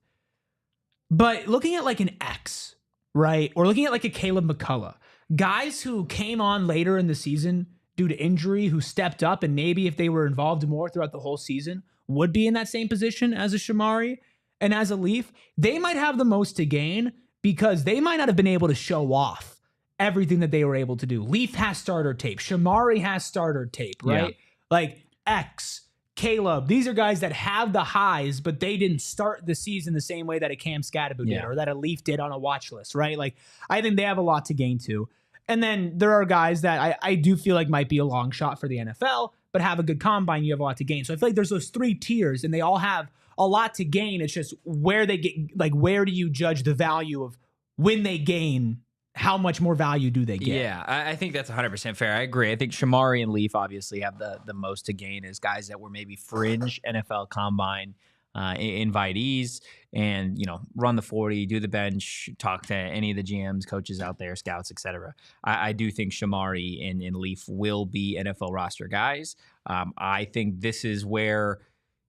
But looking at like an X, right? Or looking at like a Caleb McCullough, guys who came on later in the season due to injury, who stepped up and maybe if they were involved more throughout the whole season, would be in that same position as a Shamari and as a Leaf, they might have the most to gain because they might not have been able to show off everything that they were able to do. Leaf has starter tape. Shamari has starter tape, right? Yeah. Like X, Caleb, these are guys that have the highs, but they didn't start the season the same way that a Cam Scatterbo did or that a Leaf did on a watch list, right? Like, I think they have a lot to gain too. And then there are guys that I do feel like might be a long shot for the NFL, but have a good combine, you have a lot to gain. So I feel like there's those three tiers, and they all have a lot to gain. It's just where they get, like, where do you judge the value of when they gain? How much more value do they get? Yeah, I think that's 100% fair. I agree. I think Shamari and Leaf obviously have the most to gain as guys that were maybe fringe NFL Combine invitees and, you know, run the 40, do the bench, talk to any of the GMs, coaches out there, scouts, etc. I do think Shamari and Leaf will be NFL roster guys. I think this is where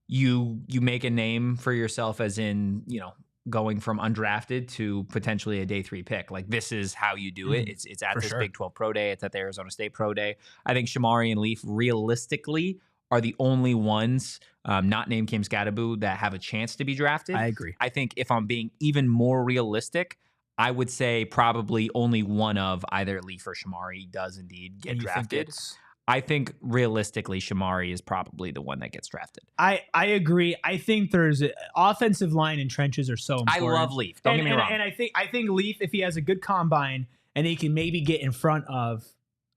you make a name for yourself, as in, you know, going from undrafted to potentially a day 3 pick. Like, this is how you do it. It's at this Big 12 Pro Day. It's at the Arizona State Pro Day. I think Shamari and Leaf realistically are the only ones not named Cam Scatterbo that have a chance to be drafted. I agree. I think if I'm being even more realistic, I would say probably only one of either Leaf or Shamari does indeed get drafted. I think realistically, Shamari is probably the one that gets drafted. I agree. I think there's offensive line and trenches are so important. I love Leaf. Don't get me wrong. And I think Leaf, if he has a good combine and he can maybe get in front of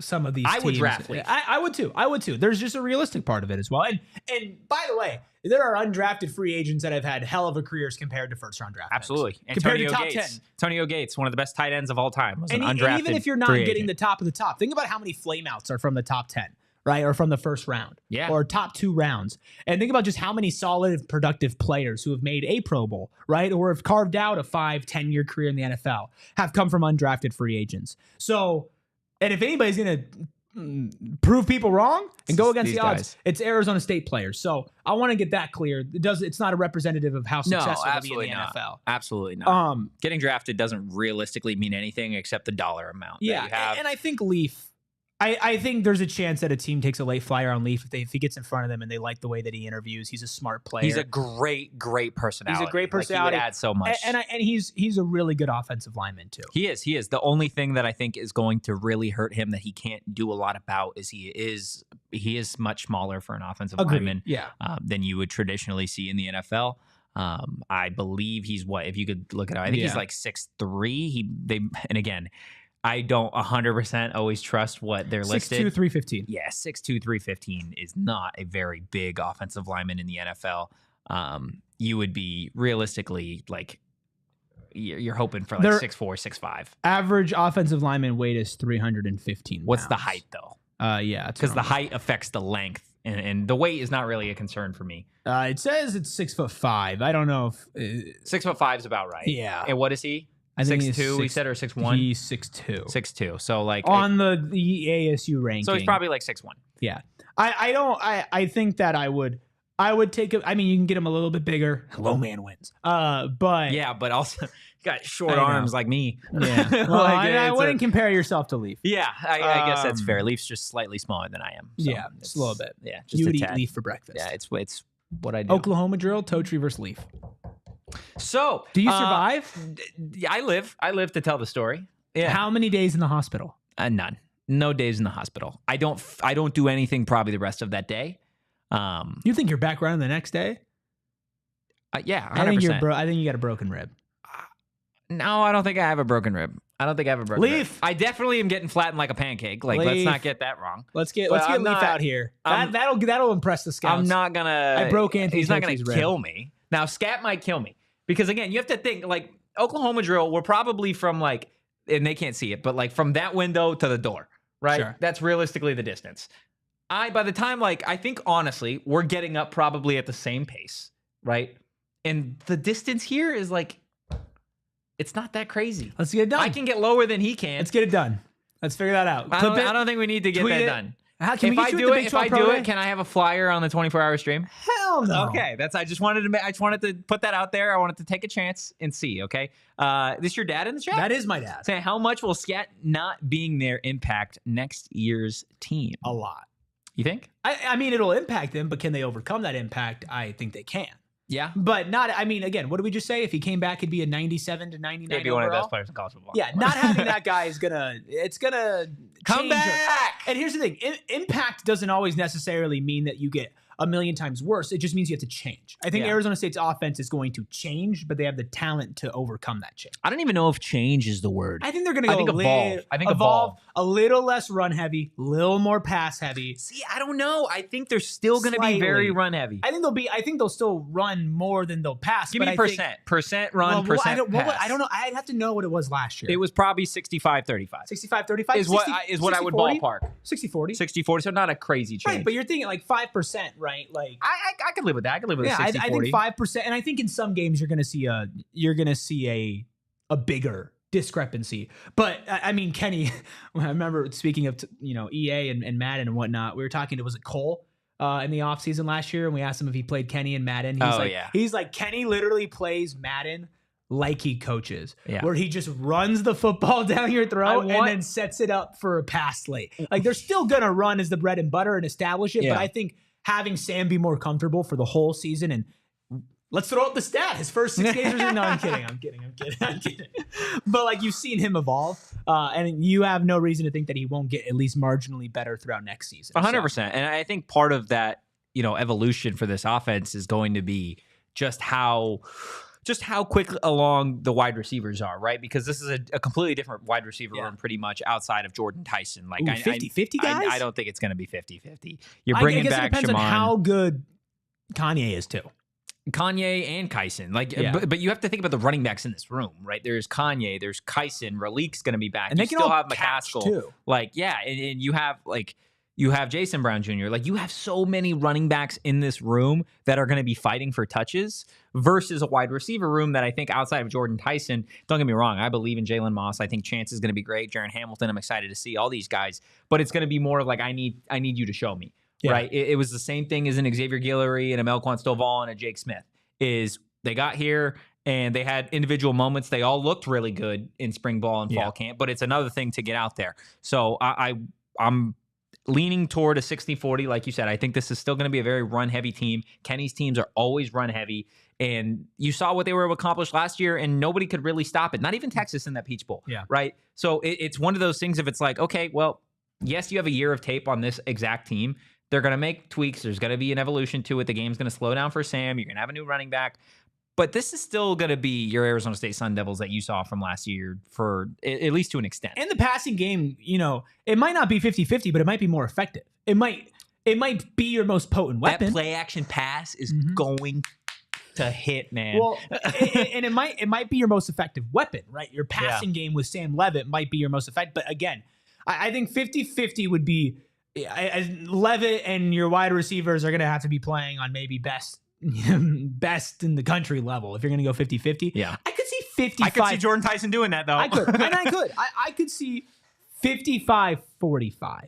some of these teams. I would draft Leaf. I would too. I would too. There's just a realistic part of it as well. And by the way, there are undrafted free agents that have had hell of a careers compared to first round draft. Absolutely. Picks. Compared to top Gates. 10. Antonio Gates, one of the best tight ends of all time, was an undrafted and even if you're not free getting agent. the top of the top, think about how many flameouts are from the top 10. Right, or from the first round, or top 2 rounds, and think about just how many solid, productive players who have made a Pro Bowl, right, or have carved out a 5-10 year career in the NFL have come from undrafted free agents. So, and if anybody's gonna prove people wrong and go against the odds, it's Arizona State players. So I want to get that clear. It's not a representative of how successful they'll be in the NFL. Absolutely not. Getting drafted doesn't realistically mean anything except the dollar amount. Yeah, that you have. And I think Leaf. I think there's a chance that a team takes a late flyer on Leaf if he gets in front of them and they like the way that he interviews. He's a smart player. He's a great personality. He's a great personality. Like, he would add so much. And he's a really good offensive lineman too. He is. The only thing that I think is going to really hurt him that he can't do a lot about is he is much smaller for an offensive lineman than you would traditionally see in the NFL. I believe he's if you could look at him, I think he's like 6'3". And again, I don't 100% always trust what they're listed. 6'2", 315. Yeah, 6'2", 315 is not a very big offensive lineman in the NFL. You would be realistically like you're hoping for like 6'4", 6'5". Average offensive lineman weight is 315 What's pounds. the height though? Yeah, because the height affects the length, and the weight is not really a concern for me. It says it's 6'5". I don't know if 6'5" is about right. Yeah. And what is he? I think 6'2", we said, or 6'1"? He's 6'2". 6'2". So like on the ASU ranking. So he's probably like 6'1". Yeah. I think that I would take I mean, you can get him a little bit bigger. Low man wins. But yeah, but also you got short arms like me. Yeah. Well, I wouldn't compare yourself to Leaf. Yeah, I guess that's fair. Leaf's just slightly smaller than I am. So yeah, just a little bit. Yeah, just you would a eat tad. Leaf for breakfast. Yeah, it's what I do. Oklahoma drill, Totri versus Leaf. So, do you survive? I live to tell the story. Yeah. How many days in the hospital? None. No days in the hospital. I don't do anything probably the rest of that day. You think you're back running the next day? Yeah, 100%. I think you got a broken rib. No, I don't think I have a broken rib. Leaf. I definitely am getting flattened like a pancake. Like, let's not get that wrong. Let's get Leaf out here. That'll impress the scouts. I'm not gonna. I broke Anthony. He's not gonna kill me. Now, Scat might kill me because again, you have to think like Oklahoma drill, we're probably from like, and they can't see it, but like from that window to the door, right? Sure. That's realistically the distance. By the time, like, I think honestly, we're getting up probably at the same pace, right? And the distance here is like, it's not that crazy. Let's get it done. I can get lower than he can. Let's get it done. Let's figure that out. I don't think we need to get that done. Can If I do it, can I have a flyer on the 24-hour stream? Hell no. Okay, I just wanted to put that out there. I wanted to take a chance and see. Okay, this your dad in the chat? That is my dad. Say, how much will Scat not being there impact next year's team? A lot. You think? I mean, it'll impact them, but can they overcome that impact? I think they can. Yeah, but not. I mean, again, what did we just say? If he came back, he'd be a 97 to 99. He'd be one of the best players in college football. Yeah, not having that guy is gonna. It's gonna come back. And here's the thing: impact doesn't always necessarily mean that you get a million times worse. It just means you have to change. I think Arizona State's offense is going to change, but they have the talent to overcome that change. I don't even know if change is the word. I think they're going to go evolve. I think evolve a little less run heavy, a little more pass heavy. See, I don't know. I think they're still going to be very run heavy. I think they'll still run more than they'll pass. Give me percent run, percent pass. I don't know. I'd have to know what it was last year. It was probably 65-35. 65-35 is what I would ballpark. 60-40. 60-40, so not a crazy change. Right, but you're thinking like 5%, right? Like I could live with that. I could live with 60-40. I think 5%, and I think in some games you're gonna see a bigger discrepancy. But I mean, Kenny, I remember speaking of EA and Madden and whatnot. We were talking to, was it Cole in the offseason last year, and we asked him if he played Kenny in Madden. He's like Kenny literally plays Madden like he coaches, where he just runs the football down your throat and then sets it up for a pass late. Like they're still gonna run as the bread and butter and establish it, but I think having Sam be more comfortable for the whole season, and let's throw up the stat. His first 6 games are no, I'm kidding. But like, you've seen him evolve, and you have no reason to think that he won't get at least marginally better throughout next season. 100%. And I think part of that, evolution for this offense is going to be just how quick along the wide receivers are, right? Because this is a completely different wide receiver room pretty much outside of Jordan Tyson. Like 50-50 guys? I don't think it's going to be 50-50. You're bringing back it depends Shaman. on how good Kanye is too. Kanye and Kyson. But you have to think about the running backs in this room, right? There's Kanye, there's Kyson, Ralik's going to be back. And you they can still all have catch McCaskill. too. And you have Jason Brown Jr. Like, you have so many running backs in this room that are going to be fighting for touches versus a wide receiver room that I think outside of Jordan Tyson, don't get me wrong, I believe in Jalen Moss. I think Chance is going to be great. Jaron Hamilton, I'm excited to see all these guys. But it's going to be more like, I need you to show me, right? It was the same thing as an Xavier Guillory and a Melquan Stovall and a Jake Smith. Is they got here and they had individual moments. They all looked really good in spring ball and fall camp, but it's another thing to get out there. So I'm leaning toward a 60-40, like you said. I think this is still going to be a very run-heavy team. Kenny's teams are always run-heavy, and you saw what they were able to accomplish last year, and nobody could really stop it. Not even Texas in that Peach Bowl, right? So it's one of those things. If it's like, okay, well, yes, you have a year of tape on this exact team. They're going to make tweaks. There's going to be an evolution to it. The game's going to slow down for Sam. You're going to have a new running back. But this is still going to be your Arizona State Sun Devils that you saw from last year, for at least to an extent. And the passing game, it might not be 50-50, but it might be more effective. It might be your most potent weapon. That play action pass is going to hit, man. Well, and it might be your most effective weapon, right? Your passing game with Sam Leavitt might be your most effective. But again, I think 50-50 would be Leavitt, and your wide receivers are going to have to be playing on maybe best in the country level. If you're going to go 50-50, I could see 55. I could see Jordan Tyson doing that, though. I could see 55-45.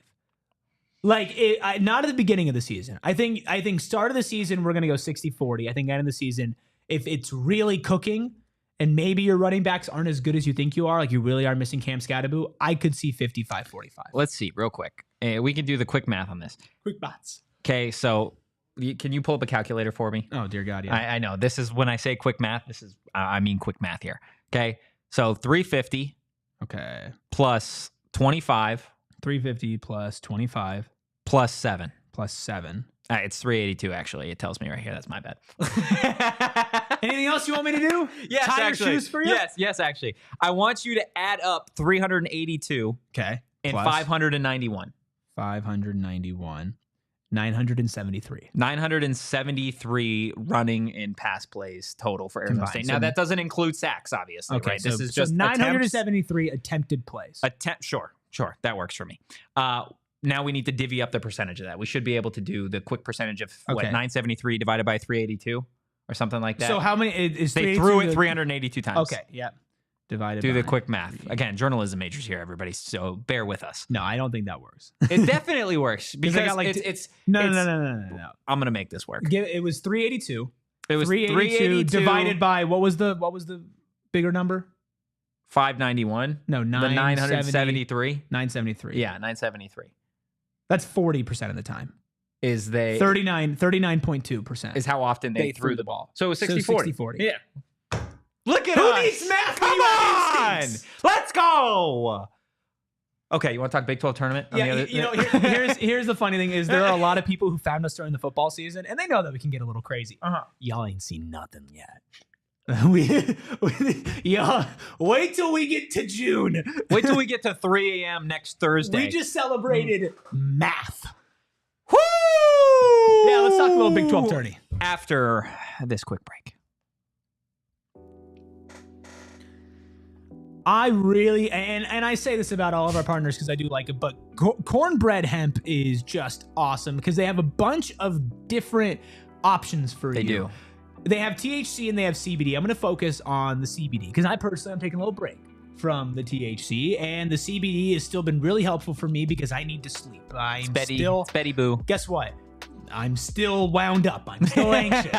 Like, not at the beginning of the season. I think start of the season, we're going to go 60-40. I think end of the season, if it's really cooking and maybe your running backs aren't as good as you think you are, like you really are missing Cam Scatterbu, I could see 55-45. Let's see real quick. We can do the quick math on this. Quick maths. Okay, so can you pull up a calculator for me? Oh, dear God, yeah. I know. This is when I say quick math, I mean quick math here. Okay, so 350 plus 25. 350 plus 25. Plus 7. Plus 7. It's 382, actually. It tells me right here. That's my bad. Anything else you want me to do? Yes, Tie actually. your shoes for you? Yes, actually. I want you to add up 382 and plus 591. 591. 973. 973 running and pass plays total for Arizona State. Now, that doesn't include sacks, obviously, okay, right? So, this is just 973 attempted plays. Sure. That works for me. Now we need to divvy up the percentage of that. We should be able to do the quick percentage of 973 divided by 382 or something like that. So how many is they threw it 382 times. Okay, yeah. Divided Do by the quick math. Again, journalism majors here, everybody, so bear with us. No, I don't think that works. It definitely works because I got like No. I'm going to make this work. It was 382. It was 382 divided by what was the bigger number? 591. No, 973. 973. Yeah, 973. That's 40% of the time. Is they 39.2% is how often they threw the ball. So it was 60-40. Yeah. Look at us. Who needs math? Come on. Let's go. Okay, you want to talk Big 12 tournament? Yeah, here's the funny thing is there are a lot of people who found us during the football season, and they know that we can get a little crazy. Y'all ain't seen nothing yet. Y'all, wait till we get to June. Wait till we get to 3 a.m. next Thursday. We just celebrated math. Woo! Yeah, let's talk a little Big 12 tourney. After this quick break. I really, and I say this about all of our partners because I do like it, but Cornbread Hemp is just awesome because they have a bunch of different options for you. They do. They have THC and they have CBD. I'm going to focus on the CBD because I personally am taking a little break from the THC, and the CBD has still been really helpful for me because I need to sleep. It's Betty Boo. Guess what? I'm still wound up. I'm still anxious.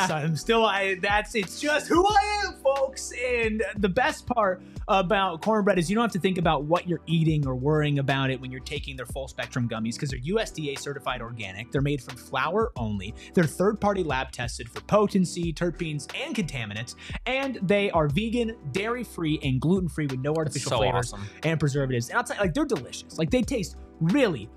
It's just who I am, folks. And the best part about Cornbread is you don't have to think about what you're eating or worrying about it when you're taking their full spectrum gummies because they're USDA certified organic. They're made from flower only. They're third-party lab tested for potency, terpenes, and contaminants. And they are vegan, dairy-free, and gluten-free with no artificial flavors and preservatives. And I'll tell you, they're delicious. They taste really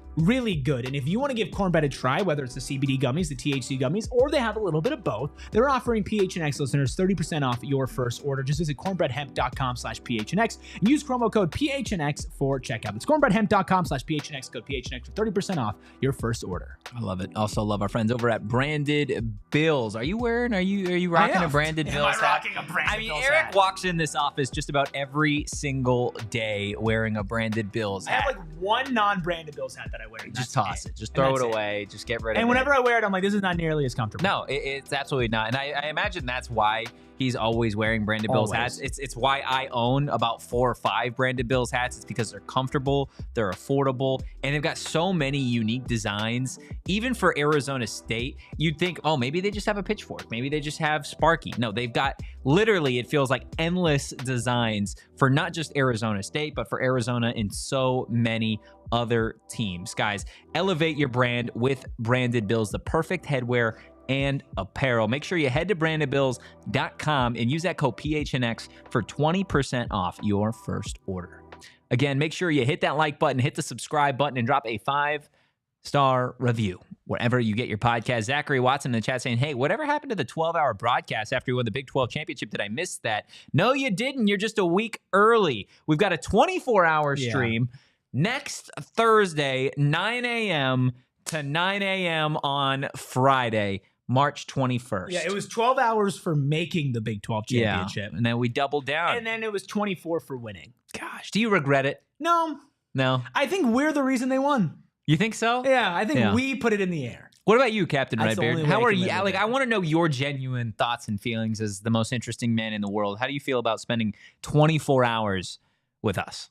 good. And if you want to give Cornbread a try, whether it's the CBD gummies, the THC gummies, or they have a little bit of both, they're offering PHNX listeners 30% off your first order. Just visit cornbreadhemp.com/PHNX and use promo code PHNX for checkout. It's cornbreadhemp.com/PHNX, code PHNX for 30% off your first order. I love it. Also love our friends over at Branded Bills. Are you rocking a Branded Bills hat? Erik walks in this office just about every single day wearing a Branded Bills hat. I have one non-Branded Bills hat that I wear. Just toss it. Just throw it away. Just get rid of it. And whenever I wear it, I'm like, this is not nearly as comfortable. No, it's absolutely not. And I imagine that's why he's always wearing Branded Bills hats. It's why I own about 4 or 5 Branded Bills hats. It's because they're comfortable, they're affordable, and they've got so many unique designs. Even for Arizona State, you'd think, oh, maybe they just have a pitchfork. Maybe they just have Sparky. No, they've got literally, it feels like endless designs for not just Arizona State, but for Arizona and so many other teams. Guys, elevate your brand with Branded Bills, the perfect headwear and apparel. Make sure you head to brandedbills.com and use that code PHNX for 20% off your first order. Again, make sure you hit that like button, hit the subscribe button, and drop a 5-star review wherever you get your podcast. Zachary Watson in the chat saying, hey, whatever happened to the 12-hour broadcast after we won the Big 12 championship? Did I miss that? No, you didn't. You're just a week early. We've got a 24-hour stream next Thursday, 9 a.m. to 9 a.m. on Friday, March 21st. Yeah, it was 12 hours for making the Big 12 championship. And then we doubled down. And then it was 24 for winning. Gosh, do you regret it? No. No? I think we're the reason they won. You think so? Yeah, I think we put it in the air. What about you, Captain That's Redbeard? How are you? I want to know your genuine thoughts and feelings as the most interesting man in the world. How do you feel about spending 24 hours with us?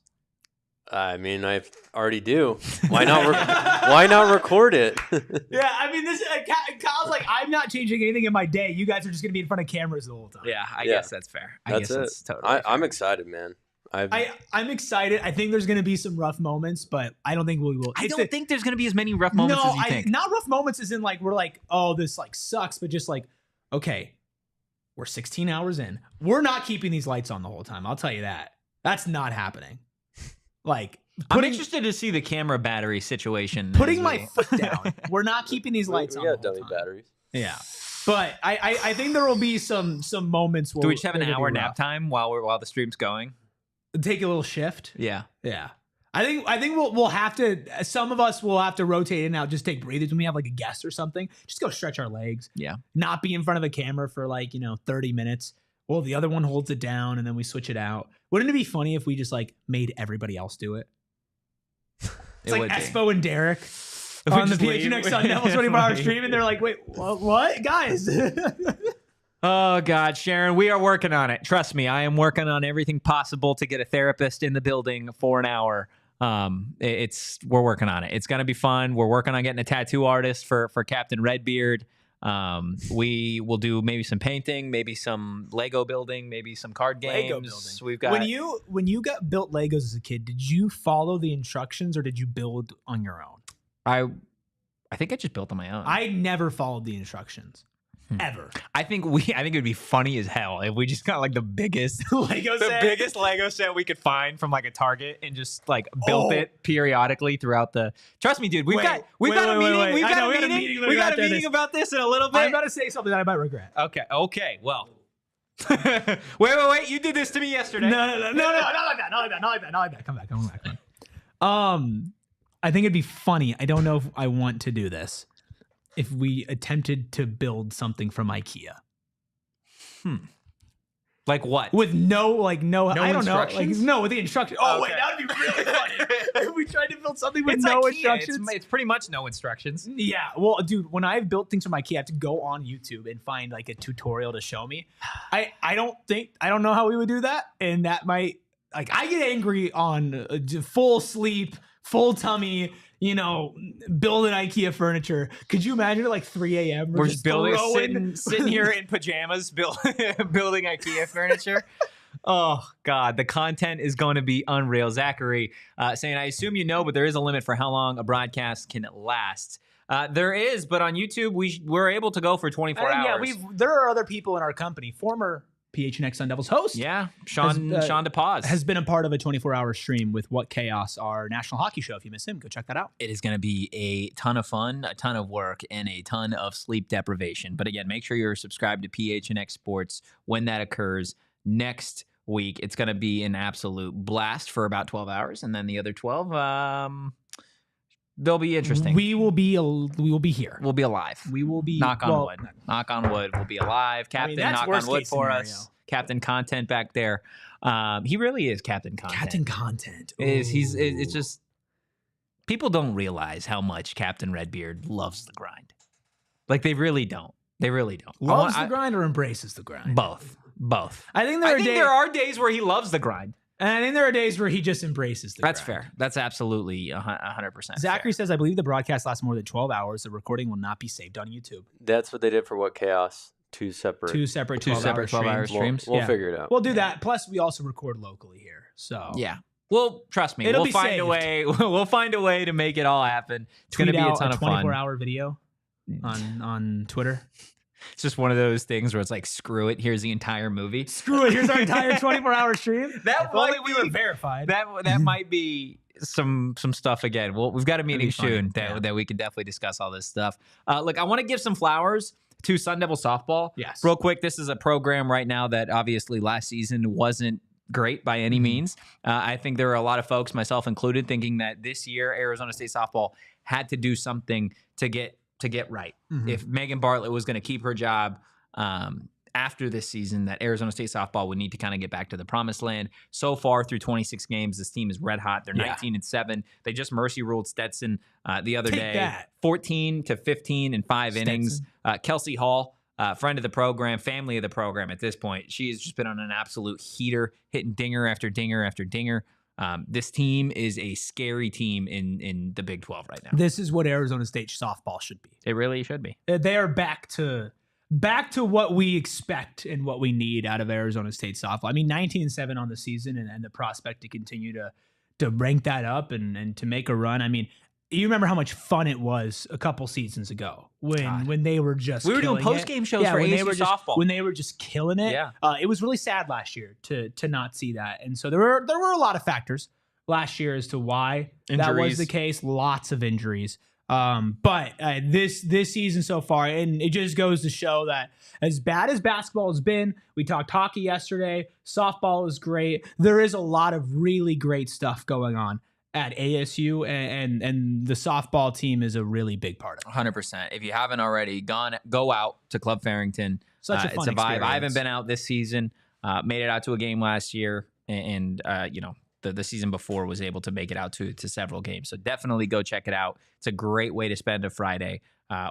I mean, I already do. Why not? Why not record it? Yeah, I mean, this Kyle's like, I'm not changing anything in my day. You guys are just gonna be in front of cameras the whole time. Yeah, I guess that's fair. I guess that's totally fair. I'm excited, man. I'm excited. I think there's gonna be some rough moments, but I don't think we will. I don't think there's gonna be as many rough moments as you think. Not rough moments as in like we're like, oh, this like sucks, but just like, okay, we're 16 hours in. We're not keeping these lights on the whole time. I'll tell you that. That's not happening. Like, I'm interested to see the camera battery situation. Putting my foot down. We're not keeping these lights on. We got dummy batteries. Yeah, but I think there will be some moments where. Do we just have an hour nap time while the stream's going? Take a little shift. Yeah. I think we'll have to. Some of us will have to rotate in and out, just take breathers when we have like a guest or something. Just go stretch our legs. Yeah. Not be in front of a camera for 30 minutes. Well, the other one holds it down and then we switch it out. Wouldn't it be funny if we just made everybody else do it? It's like Espo and Derek on the PHNX Sun Devils 24-hour stream, and they're like, "Wait, what, guys?" Oh God, Sharon, we are working on it. Trust me, I am working on everything possible to get a therapist in the building for an hour. We're working on it. It's gonna be fun. We're working on getting a tattoo artist for Captain Redbeard. We will do maybe some painting, maybe some Lego building, maybe some card games. Lego building. We've got when you got built Legos as a kid, did you follow the instructions or did you build on your own? I think I just built on my own. I never followed the instructions. Ever. I think it would be funny as hell if we just got the biggest biggest Lego set we could find from a Target and just built it periodically throughout the. Trust me, dude. We've got a meeting. We've got a meeting about this in a little bit. I'm about to say something that I might regret. Okay. Well. wait. You did this to me yesterday. No, not like that. Come back. I think it'd be funny. I don't know if I want to do this. If we attempted to build something from IKEA. Like what? With no I don't know. With the instructions. Oh, okay. Wait, that would be really funny. If we tried to build something with no IKEA. instructions. It's pretty much no instructions. Yeah. Well, dude, when I've built things from IKEA, I have to go on YouTube and find a tutorial to show me. I don't know how we would do that. And that might, I get angry on full sleep, full tummy, building IKEA furniture. Could you imagine it 3 a.m.? We're just sitting here in pajamas, building IKEA furniture. Oh, God. The content is going to be unreal. Zachary saying, I assume but there is a limit for how long a broadcast can last. There is, but on YouTube, we're able to go for 24 hours. Yeah, there are other people in our company, former PHNX Sun Devils host. Yeah, Sean DePaz has been a part of a 24-hour stream with What Chaos, our national hockey show. If you miss him, go check that out. It is going to be a ton of fun, a ton of work, and a ton of sleep deprivation. But again, make sure you're subscribed to PHNX Sports when that occurs next week. It's going to be an absolute blast for about 12 hours, and then the other 12, they'll be interesting. We will be here. We'll be alive. We will be. Knock on wood. Knock on wood. We'll be alive. Captain, knock on wood for us. Captain Content back there. He really is Captain Content. Captain Content. It's just people don't realize how much Captain Redbeard loves the grind. They really don't. They really don't. Loves the grind or embraces the grind? Both. I think there are days where he loves the grind. And I think there are days where he just embraces the grind. That's fair. That's absolutely 100% Zachary fair. says, I believe the broadcast lasts more than 12 hours. The recording will not be saved on YouTube. That's what they did for What Chaos. Two separate 12-hour streams. We'll figure it out. We'll do that. Plus, we also record locally here. So yeah. Well, trust me. We'll find a way. We'll find a way to make it all happen. It's going to be a ton of fun. 24-hour video on Twitter. It's just one of those things where it's screw it. Here's the entire movie. Screw it. Here's our entire 24-hour stream. We were verified. That might be some stuff again. Well, we've got a meeting soon that we can definitely discuss all this stuff. Look, I want to give some flowers to Sun Devil softball. Yes. Real quick, this is a program right now that obviously last season wasn't great by any means. I think there are a lot of folks, myself included, thinking that this year Arizona State softball had to do something to get right. If Megan Bartlett was going to keep her job after this season, that Arizona State softball would need to kind of get back to the promised land. So far through 26 games, this team is red hot. They're 19-7. They just mercy ruled Stetson the other day, 14-15 in 5 innings. Kelsey Hall, friend of the program, family of the program at this point. She has just been on an absolute heater, hitting dinger after dinger after dinger. This team is a scary team in the Big 12 right now. This is what Arizona State softball should be. It really should be. They are back to what we expect and what we need out of Arizona State softball. I mean, 19-7 on the season, and the prospect to continue to rank that up and to make a run. I mean, you remember how much fun it was a couple seasons ago when they were just we were doing post-game shows for ASU softball. When they were just killing it. Yeah. It was really sad last year to not see that. And so there were a lot of factors last year as to why that was the case. Lots of injuries. But this season so far, and it just goes to show that as bad as basketball has been, we talked hockey yesterday, softball is great. There is a lot of really great stuff going on at ASU, and the softball team is a really big part of it. 100%. If you haven't already go out to Club Farrington. Such a fun it's a vibe. experience. I haven't been out this season. Made it out to a game last year, and the season before was able to make it out to several games. So definitely go check it out. It's a great way to spend a Friday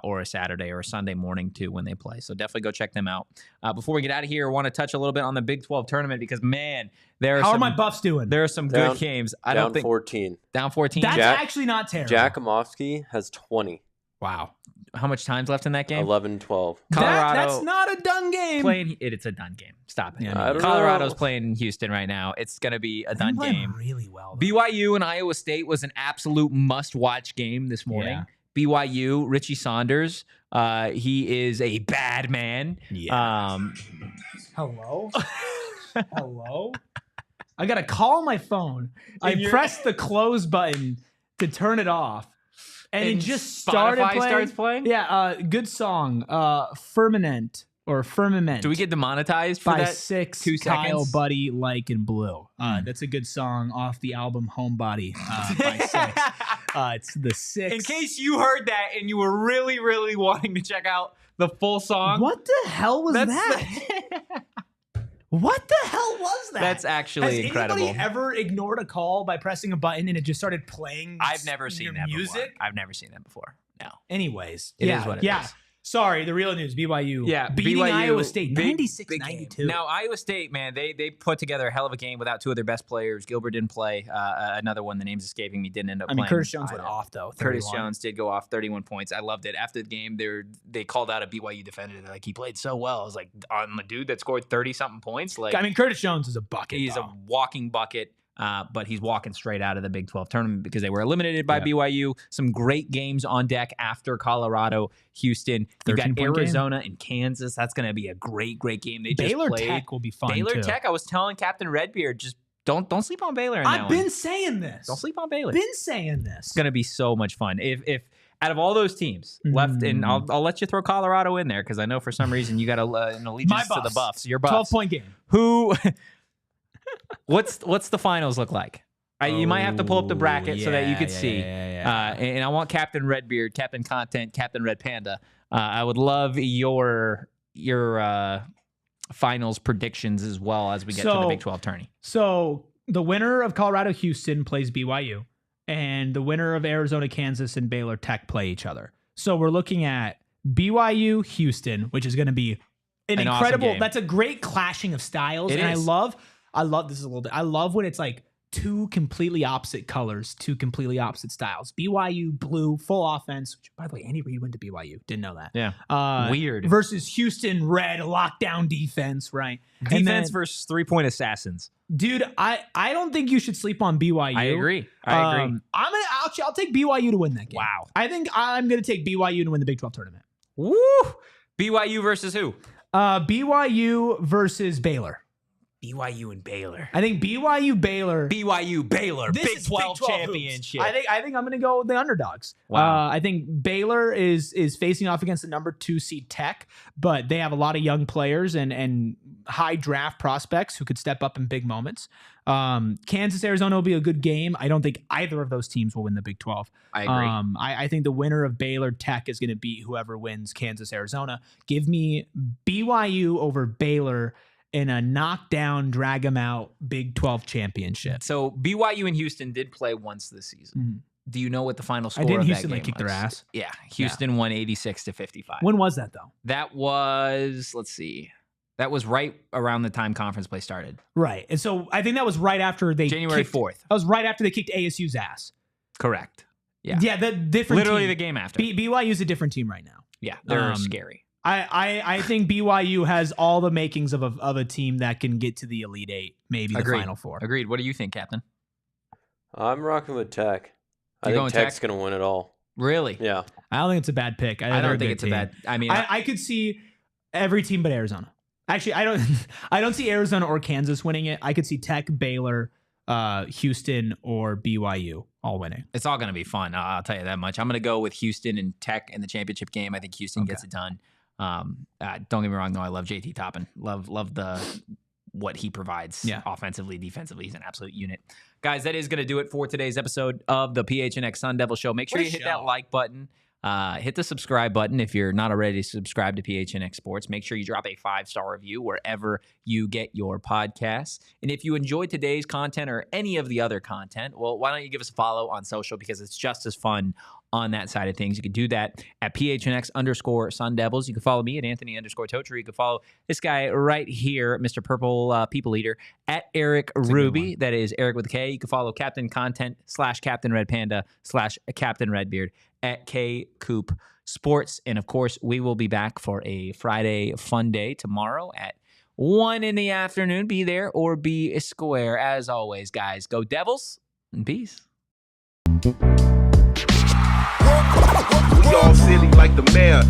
or a Saturday or a Sunday morning too when they play. So definitely go check them out. Before we get out of here, I want to touch a little bit on the Big 12 tournament because, man, how are my Buffs doing? There are some good games. I don't think 14. Down 14. That's actually not terrible. Jakumovsky has 20. Wow. How much time's left in that game? 11-12. Colorado. That's not a done game. It's a done game. Stop it. Yeah, Colorado's playing Houston right now. It's going to be a done game. Really well. Though. BYU and Iowa State was an absolute must-watch game this morning. Yeah. BYU, Richie Saunders, he is a bad man. Yeah. Hello? Hello? I got a call on my phone. I pressed the close button to turn it off. And it just started playing. Starts playing? Yeah, good song. Firmament. Do we get demonetized for by that? 6 2 Kyle, seconds? Buddy, Like, and Blue. That's a good song off the album Homebody by 6. It's the 6. In case you heard that and you were really, really wanting to check out the full song. What the hell was that? What the hell was that? That's actually incredible. Has anybody ever ignored a call by pressing a button and it just started playing? I've never seen that music before. I've never seen that before. No. Anyways, it is what it is. Sorry, the real news, BYU. Yeah, beating BYU, Iowa State, big 96-92. Now, Iowa State, man, they put together a hell of a game without 2 of their best players. Gilbert didn't play. Another one, the name's escaping me, didn't end up playing. Curtis Jones went off, though. 31. Curtis Jones did go off 31 points. I loved it. After the game, they called out a BYU defender. They're like, he played so well. I was like, on the dude that scored 30-something points? Like, Curtis Jones is a bucket. He's a walking bucket. But he's walking straight out of the Big 12 tournament because they were eliminated by BYU. Some great games on deck after Colorado, Houston. You've got Arizona and Kansas. That's going to be a great, great game. They Baylor just played. Tech will be fun Baylor too. Tech. I was telling Captain Redbeard, just don't sleep on Baylor. I've been saying this. Don't sleep on Baylor. It's going to be so much fun. If out of all those teams left, and I'll let you throw Colorado in there because I know for some reason you got an allegiance to the Buffs. Your Buffs. 12-point game. Who? What's the finals look like? You might have to pull up the bracket so that you could see. And I want Captain Redbeard, Captain Content, Captain Red Panda. I would love your finals predictions as well as we get to the Big 12 tourney. So the winner of Colorado Houston plays BYU, and the winner of Arizona Kansas and Baylor Tech play each other. So we're looking at BYU Houston, which is going to be an incredible. Awesome game. That's a great clashing of styles, I love this is a little bit. I love when it's like 2 completely opposite colors, 2 completely opposite styles. BYU blue, full offense. Which, by the way, Andy Reid went to BYU. Didn't know that. Yeah. Weird. Versus Houston red, lockdown defense, right? Defense versus 3-point assassins. Dude, I don't think you should sleep on BYU. I agree. I'll take BYU to win that game. Wow. I think I'm gonna take BYU to win the Big 12 tournament. Woo! BYU versus who? BYU versus Baylor. BYU and Baylor. I think BYU Baylor. Big 12 championship. I think I'm going to go with the underdogs. Wow. I think Baylor is facing off against the number 2 seed Tech, but they have a lot of young players and high draft prospects who could step up in big moments. Kansas Arizona will be a good game. I don't think either of those teams will win the Big 12. I agree. I think the winner of Baylor Tech is going to beat whoever wins Kansas Arizona. Give me BYU over Baylor in a knockdown, drag them out Big 12 championship. So BYU and Houston did play once this season. Mm-hmm. Do you know what the final score I didn't of Houston that game kick their was? ass. Yeah, Houston won 86-55. When was that though? That was, let's see. That was right around the time conference play started. Right. And so I think that was right after they January 4th. That was right after they kicked ASU's ass. Correct. Yeah. Yeah, the different Literally team. the game after. BYU's a different team right now. Yeah, they're scary. I think BYU has all the makings of a team that can get to the Elite Eight, maybe the Final Four. Agreed. What do you think, Captain? I'm rocking with Tech. I think Tech's going to win it all. Really? Yeah. I don't think it's a bad pick. I don't think it's a bad. I mean, I could see every team but Arizona. Actually, I don't see Arizona or Kansas winning it. I could see Tech, Baylor, Houston, or BYU all winning. It's all going to be fun. I'll tell you that much. I'm going to go with Houston and Tech in the championship game. I think Houston gets it done. Don't get me wrong, though. I love JT Toppin. Love what he provides Yeah. offensively, defensively. He's an absolute unit. Guys, that is going to do it for today's episode of the PHNX Sun Devil Show. Make sure you hit that like button. Hit the subscribe button if you're not already subscribed to PHNX Sports. Make sure you drop a 5-star review wherever you get your podcasts. And if you enjoyed today's content or any of the other content, well, why don't you give us a follow on social, because it's just as fun on that side of things. You can do that at PHNX_Sun Devils. You can follow me at Anthony_Totri. You can follow this guy right here, Mr. Purple People Eater, at Erik Ruby. That is Erik with a K. You can follow Captain Content /Captain Red Panda /Captain Redbeard at K Coop Sports. And of course, we will be back for a Friday fun day tomorrow at 1 in the afternoon. Be there or be square. As always, guys, go Devils and peace. We all silly like the mayor.